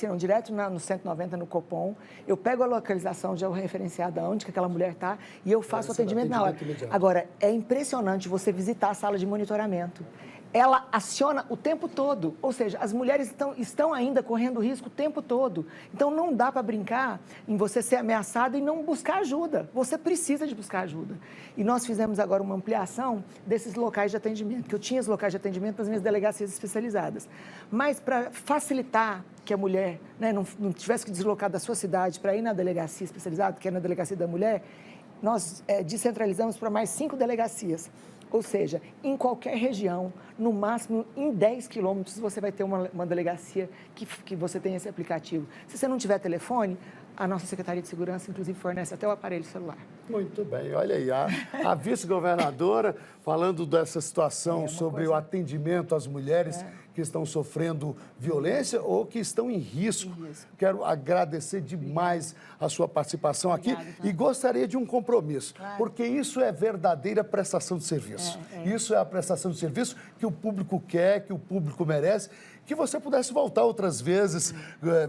não, direto no 190, no Copom. Eu pego a localização georreferenciada onde que aquela mulher está e eu faço o atendimento na hora. Imediato. Agora, é impressionante você visitar a sala de monitoramento. Ela aciona o tempo todo, ou seja, as mulheres estão ainda correndo risco o tempo todo. Então, não dá para brincar em você ser ameaçada e não buscar ajuda. Você precisa de buscar ajuda. E nós fizemos agora uma ampliação desses locais de atendimento, que eu tinha os locais de atendimento nas minhas delegacias especializadas. Mas, para facilitar que a mulher, né, não tivesse que deslocar da sua cidade para ir na delegacia especializada, que é na delegacia da mulher, nós descentralizamos para mais 5 delegacias. Ou seja, em qualquer região, no máximo em 10 quilômetros, você vai ter uma delegacia que você tem esse aplicativo. Se você não tiver telefone, a nossa Secretaria de Segurança, inclusive, fornece até o aparelho celular. Muito bem, olha aí, a vice-governadora falando dessa situação sobre o atendimento às mulheres que estão sofrendo violência ou que estão em risco. Quero agradecer demais a sua participação aqui e gostaria de um compromisso, porque isso é verdadeira prestação de serviço. Isso é a prestação de serviço que o público quer, que o público merece. Que você pudesse voltar outras vezes,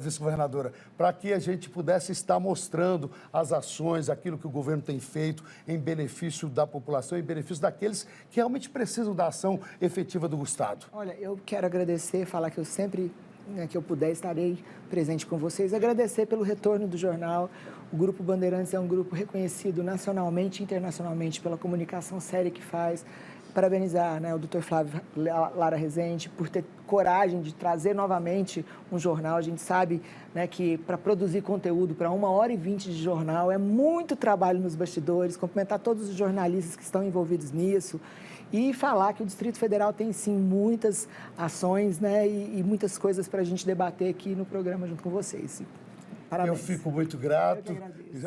vice-governadora, para que a gente pudesse estar mostrando as ações, aquilo que o governo tem feito em benefício da população, em benefício daqueles que realmente precisam da ação efetiva do Estado. Olha, eu quero agradecer, falar que eu sempre, que eu puder, estarei presente com vocês. Agradecer pelo retorno do jornal. O Grupo Bandeirantes é um grupo reconhecido nacionalmente e internacionalmente pela comunicação séria que faz. Parabenizar o Dr. Flávio Lara Rezende por ter coragem de trazer novamente um jornal. A gente sabe que para produzir conteúdo para 1h20 de jornal é muito trabalho nos bastidores. Cumprimentar todos os jornalistas que estão envolvidos nisso e falar que o Distrito Federal tem, sim, muitas ações e muitas coisas para a gente debater aqui no programa junto com vocês. Parabéns. Eu fico muito grato.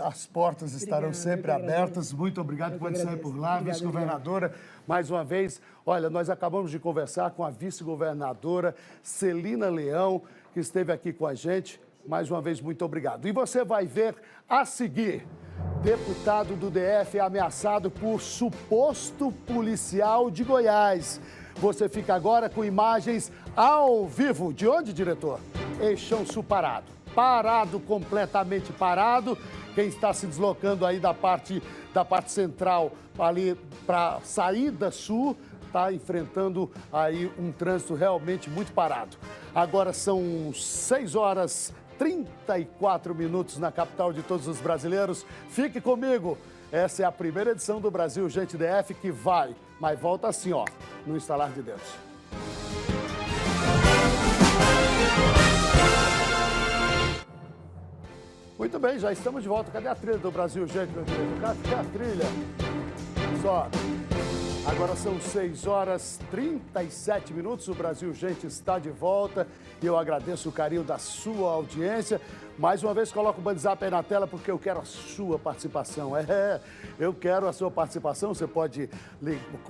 As portas estarão sempre abertas. Muito obrigado por sair por lá, vice-governadora. Mais uma vez, olha, nós acabamos de conversar com a vice-governadora Celina Leão, que esteve aqui com a gente. Mais uma vez, muito obrigado. E você vai ver a seguir: deputado do DF é ameaçado por suposto policial de Goiás. Você fica agora com imagens ao vivo. De onde, diretor? Eixão Sul parado. Parado, completamente parado. Quem está se deslocando aí da parte central ali para a saída sul está enfrentando aí um trânsito realmente muito parado. Agora são 6h34 na capital de todos os brasileiros. Fique comigo. Essa é a primeira edição do Brasil Gente DF que vai, mas volta assim, no instalar de Deus. Muito bem, já estamos de volta. Cadê a trilha do Brasil, gente? Cadê a trilha? Só. Agora são 6h37. O Brasil, gente, está de volta. E eu agradeço o carinho da sua audiência. Mais uma vez, coloco o WhatsApp aí na tela porque eu quero a sua participação. Eu quero a sua participação. Você pode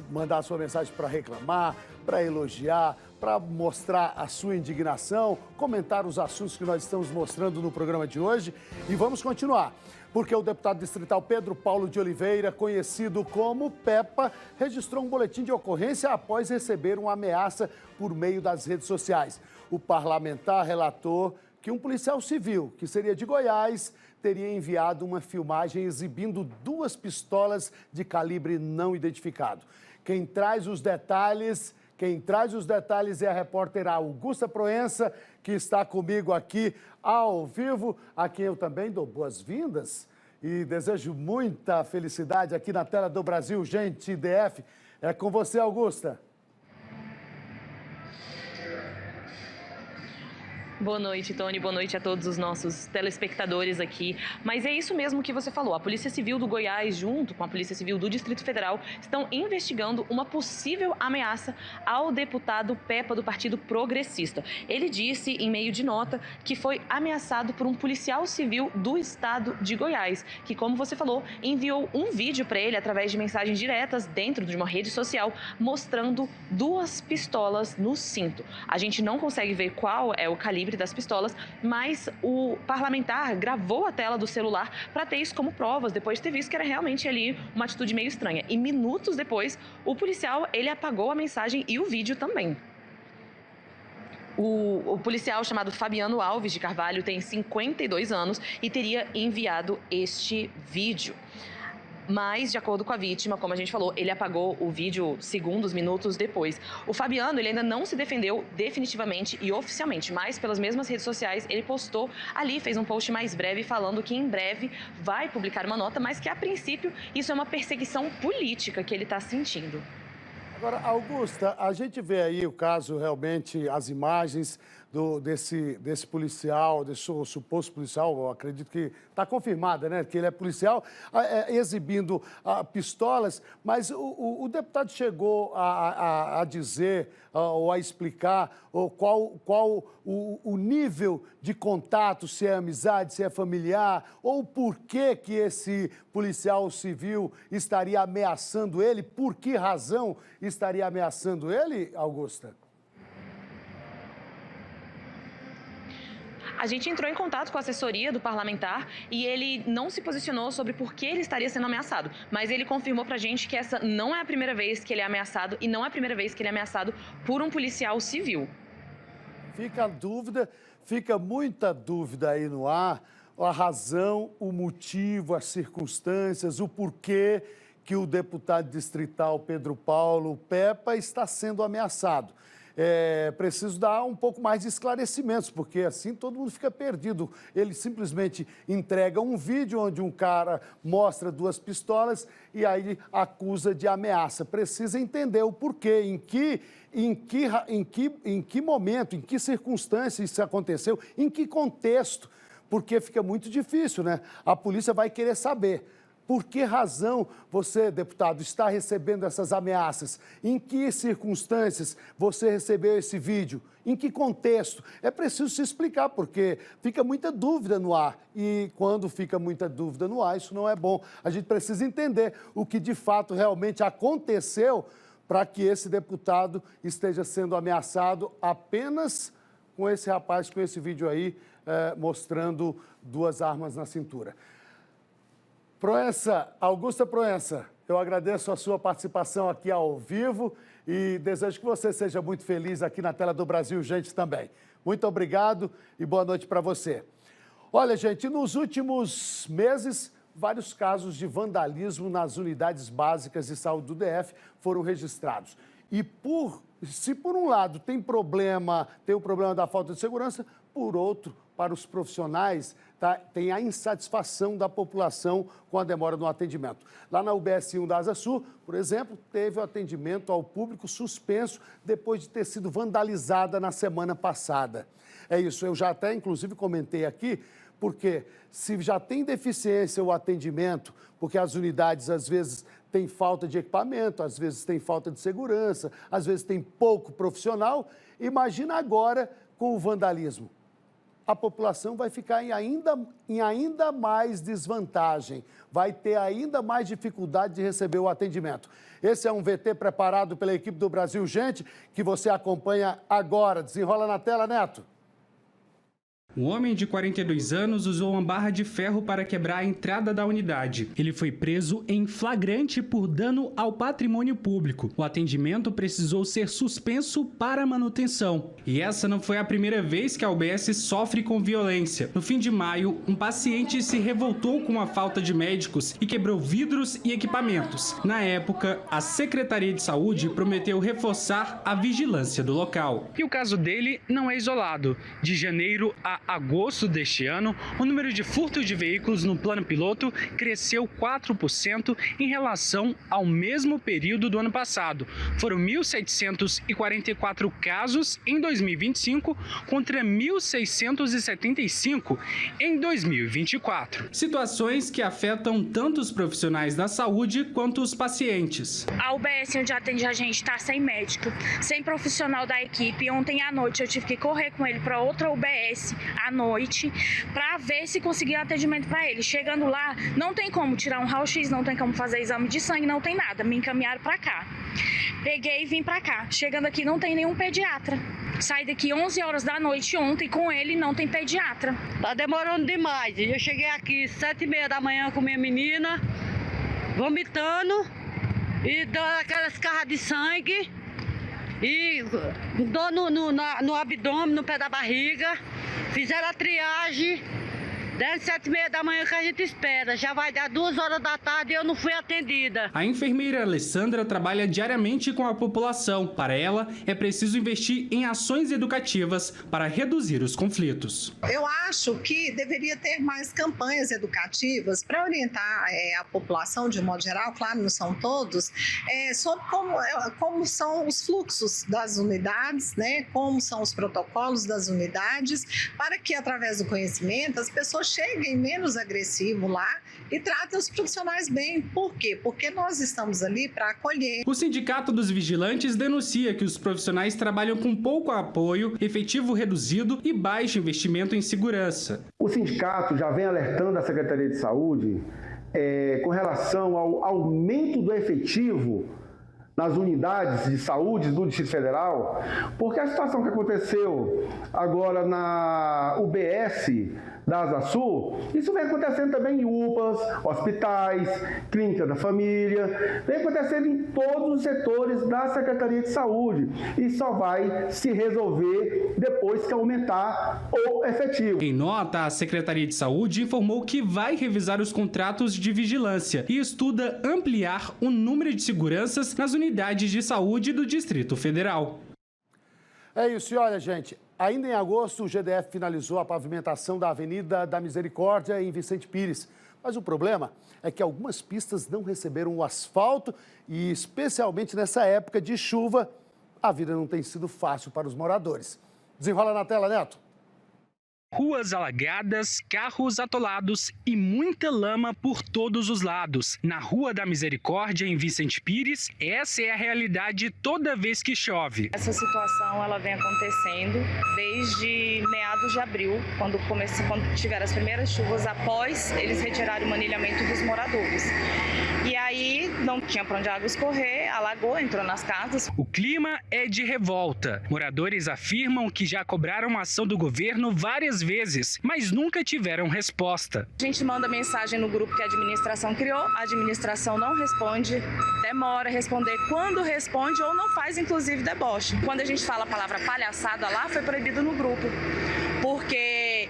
mandar a sua mensagem para reclamar, para elogiar, para mostrar a sua indignação, comentar os assuntos que nós estamos mostrando no programa de hoje. E vamos continuar, porque o deputado distrital Pedro Paulo de Oliveira, conhecido como Pepa, registrou um boletim de ocorrência após receber uma ameaça por meio das redes sociais. O parlamentar relatou que um policial civil, que seria de Goiás, teria enviado uma filmagem exibindo 2 pistolas de calibre não identificado. Quem traz os detalhes é a repórter Augusta Proença, que está comigo aqui ao vivo, a quem eu também dou boas-vindas e desejo muita felicidade aqui na tela do Brasil Gente DF. É com você, Augusta. Boa noite, Tony. Boa noite a todos os nossos telespectadores aqui. Mas é isso mesmo que você falou. A Polícia Civil do Goiás, junto com a Polícia Civil do Distrito Federal, estão investigando uma possível ameaça ao deputado Pepa do Partido Progressista. Ele disse, em meio de nota, que foi ameaçado por um policial civil do estado de Goiás, que, como você falou, enviou um vídeo para ele através de mensagens diretas dentro de uma rede social, mostrando 2 pistolas no cinto. A gente não consegue ver qual é o calibre das pistolas, mas o parlamentar gravou a tela do celular para ter isso como provas, depois de ter visto que era realmente ali uma atitude meio estranha. E minutos depois, o policial, ele apagou a mensagem e o vídeo também. O policial chamado Fabiano Alves de Carvalho tem 52 anos e teria enviado este vídeo. Mas, de acordo com a vítima, como a gente falou, ele apagou o vídeo segundos, minutos depois. O Fabiano, ele ainda não se defendeu definitivamente e oficialmente, mas pelas mesmas redes sociais, ele postou ali, fez um post mais breve falando que em breve vai publicar uma nota, mas que a princípio isso é uma perseguição política que ele está sentindo. Agora, Augusta, a gente vê aí o caso realmente, as imagens desse policial, desse suposto policial, eu acredito que está confirmada, né, que ele é policial, exibindo pistolas, mas o deputado chegou a dizer ou a explicar qual o nível de contato, se é amizade, se é familiar, ou por que esse policial civil estaria ameaçando ele, por que razão estaria ameaçando ele, Augusta? A gente entrou em contato com a assessoria do parlamentar e ele não se posicionou sobre por que ele estaria sendo ameaçado, mas ele confirmou pra gente que essa não é a primeira vez que ele é ameaçado e não é a primeira vez que ele é ameaçado por um policial civil. Fica a dúvida, fica muita dúvida aí no ar, a razão, o motivo, as circunstâncias, o porquê que o deputado distrital Pedro Paulo Peppa está sendo ameaçado. Preciso dar um pouco mais de esclarecimentos, porque assim todo mundo fica perdido. Ele simplesmente entrega um vídeo onde um cara mostra 2 pistolas e aí acusa de ameaça. Precisa entender o porquê, em que momento, em que circunstância isso aconteceu, em que contexto, porque fica muito difícil, né? A polícia vai querer saber. Por que razão você, deputado, está recebendo essas ameaças? Em que circunstâncias você recebeu esse vídeo? Em que contexto? É preciso se explicar, porque fica muita dúvida no ar. E quando fica muita dúvida no ar, isso não é bom. A gente precisa entender o que de fato realmente aconteceu para que esse deputado esteja sendo ameaçado apenas com esse rapaz, com esse vídeo aí, mostrando 2 armas na cintura. Proença, Augusta Proença, eu agradeço a sua participação aqui ao vivo e desejo que você seja muito feliz aqui na tela do Brasil Gente também. Muito obrigado e boa noite para você. Olha, gente, nos últimos meses, vários casos de vandalismo nas unidades básicas de saúde do DF foram registrados. E se por um lado tem o problema da falta de segurança, por outro, para os profissionais, tem a insatisfação da população com a demora no atendimento. Lá na UBS 1 da Asa Sul, por exemplo, teve o atendimento ao público suspenso depois de ter sido vandalizada na semana passada. É isso, eu já até inclusive comentei aqui, porque se já tem deficiência o atendimento, porque as unidades às vezes têm falta de equipamento, às vezes tem falta de segurança, às vezes tem pouco profissional, imagina agora com o vandalismo. A população vai ficar em ainda mais desvantagem, vai ter ainda mais dificuldade de receber o atendimento. Esse é um VT preparado pela equipe do Brasil Gente, que você acompanha agora. Desenrola na tela, Neto. Um homem de 42 anos usou uma barra de ferro para quebrar a entrada da unidade. Ele foi preso em flagrante por dano ao patrimônio público. O atendimento precisou ser suspenso para manutenção. E essa não foi a primeira vez que a UBS sofre com violência. No fim de maio, um paciente se revoltou com a falta de médicos e quebrou vidros e equipamentos. Na época, a Secretaria de Saúde prometeu reforçar a vigilância do local. E o caso dele não é isolado. De janeiro a agosto deste ano, o número de furtos de veículos no plano piloto cresceu 4% em relação ao mesmo período do ano passado. Foram 1.744 casos em 2025 contra 1.675 em 2024. Situações que afetam tanto os profissionais da saúde quanto os pacientes. A UBS onde atende a gente está sem médico, sem profissional da equipe. Ontem à noite eu tive que correr com ele para outra UBS à noite para ver se conseguia atendimento para ele. Chegando lá, não tem como tirar um raio-x, não tem como fazer exame de sangue, não tem nada. Me encaminharam para cá. Peguei e vim para cá. Chegando aqui, não tem nenhum pediatra. Saí daqui 11 horas da noite ontem, com ele não tem pediatra. Tá demorando demais. Eu cheguei aqui 7h30 da manhã com minha menina, vomitando e dando aquelas carras de sangue e dor no abdômen, no pé da barriga. Fizeram a triagem Desde 7h30 da manhã que a gente espera. Já vai dar 2 horas da tarde e eu não fui atendida. A enfermeira Alessandra trabalha diariamente com a população. Para ela, é preciso investir em ações educativas para reduzir os conflitos. Eu acho que deveria ter mais campanhas educativas para orientar a população de um modo geral, claro, não são todos, sobre como são os fluxos das unidades, né? Como são os protocolos das unidades, para que através do conhecimento as pessoas cheguem menos agressivos lá e tratem os profissionais bem. Por quê? Porque nós estamos ali para acolher. O Sindicato dos Vigilantes denuncia que os profissionais trabalham com pouco apoio, efetivo reduzido e baixo investimento em segurança. O sindicato já vem alertando a Secretaria de Saúde com relação ao aumento do efetivo nas unidades de saúde do Distrito Federal, porque a situação que aconteceu agora na UBS da Asa Sul, isso vem acontecendo também em UPAs, hospitais, clínica da família, vem acontecendo em todos os setores da Secretaria de Saúde e só vai se resolver depois que aumentar o efetivo. Em nota, a Secretaria de Saúde informou que vai revisar os contratos de vigilância e estuda ampliar o número de seguranças nas unidades de saúde do Distrito Federal. É isso, e olha, gente, ainda em agosto o GDF finalizou a pavimentação da Avenida da Misericórdia em Vicente Pires. Mas o problema é que algumas pistas não receberam o asfalto e, especialmente nessa época de chuva, a vida não tem sido fácil para os moradores. Desenrola na tela, Neto. Ruas alagadas, carros atolados e muita lama por todos os lados. Na Rua da Misericórdia, em Vicente Pires, essa é a realidade toda vez que chove. Essa situação ela vem acontecendo desde meados de abril, quando tiveram as primeiras chuvas após eles retirarem o manilhamento dos moradores. E aí não tinha para onde a água escorrer, alagou, entrou nas casas. O clima é de revolta. Moradores afirmam que já cobraram a ação do governo várias vezes, mas nunca tiveram resposta. A gente manda mensagem no grupo que a administração criou, a administração não responde, demora a responder. Quando responde ou não faz, inclusive, deboche. Quando a gente fala a palavra palhaçada lá, foi proibido no grupo, porque,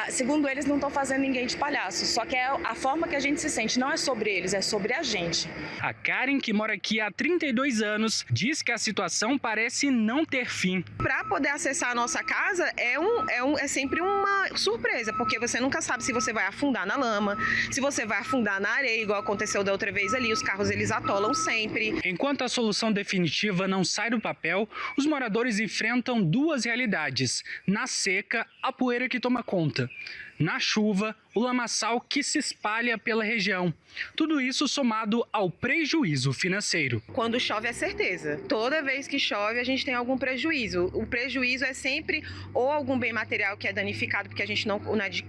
segundo eles, não estão fazendo ninguém de palhaço. Só que a forma que a gente se sente não é sobre eles, é sobre a gente. A Karen, que mora aqui há 32 anos, diz que a situação parece não ter fim. Para poder acessar a nossa casa é sempre uma surpresa, porque você nunca sabe se você vai afundar na lama, se você vai afundar na areia, igual aconteceu da outra vez ali, os carros eles atolam sempre. Enquanto a solução definitiva não sai do papel, os moradores enfrentam duas realidades. Na seca, a poeira que toma conta. Na chuva, o lamaçal que se espalha pela região. Tudo isso somado ao prejuízo financeiro. Quando chove é certeza. Toda vez que chove a gente tem algum prejuízo. O prejuízo é sempre ou algum bem material que é danificado, porque a gente não,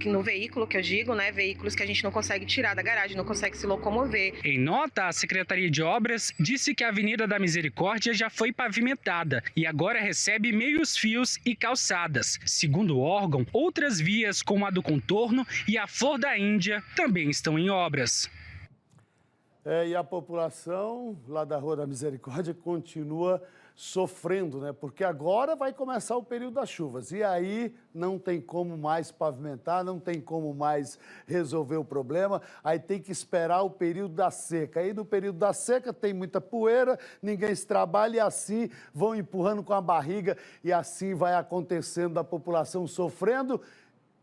no veículo que eu digo, né, veículos que a gente não consegue tirar da garagem, não consegue se locomover. Em nota, a Secretaria de Obras disse que a Avenida da Misericórdia já foi pavimentada e agora recebe meios fios e calçadas. Segundo o órgão, outras vias como a do contorno e a Flor da Índia também estão em obras. E a população lá da Rua da Misericórdia continua sofrendo, né? Porque agora vai começar o período das chuvas e aí não tem como mais pavimentar, não tem como mais resolver o problema, aí tem que esperar o período da seca. Aí no período da seca tem muita poeira, ninguém se trabalha e assim vão empurrando com a barriga e assim vai acontecendo, a população sofrendo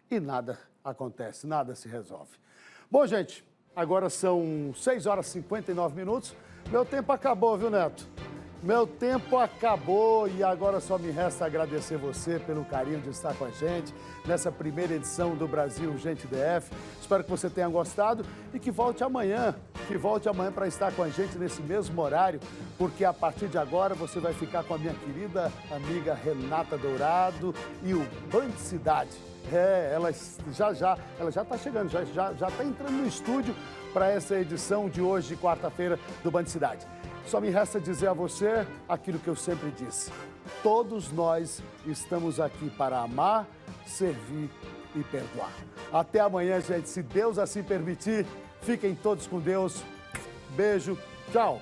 e nada acontece, nada se resolve. Bom, gente, agora são 6h59. Meu tempo acabou, viu, Neto? Meu tempo acabou e agora só me resta agradecer você pelo carinho de estar com a gente nessa primeira edição do Brasil Urgente DF. Espero que você tenha gostado e que volte amanhã para estar com a gente nesse mesmo horário, porque a partir de agora você vai ficar com a minha querida amiga Renata Dourado e o Band Cidade. Ela já está chegando, já está entrando no estúdio para essa edição de hoje, quarta-feira, do Band Cidade. Só me resta dizer a você aquilo que eu sempre disse. Todos nós estamos aqui para amar, servir e perdoar. Até amanhã, gente, se Deus assim permitir. Fiquem todos com Deus. Beijo, tchau.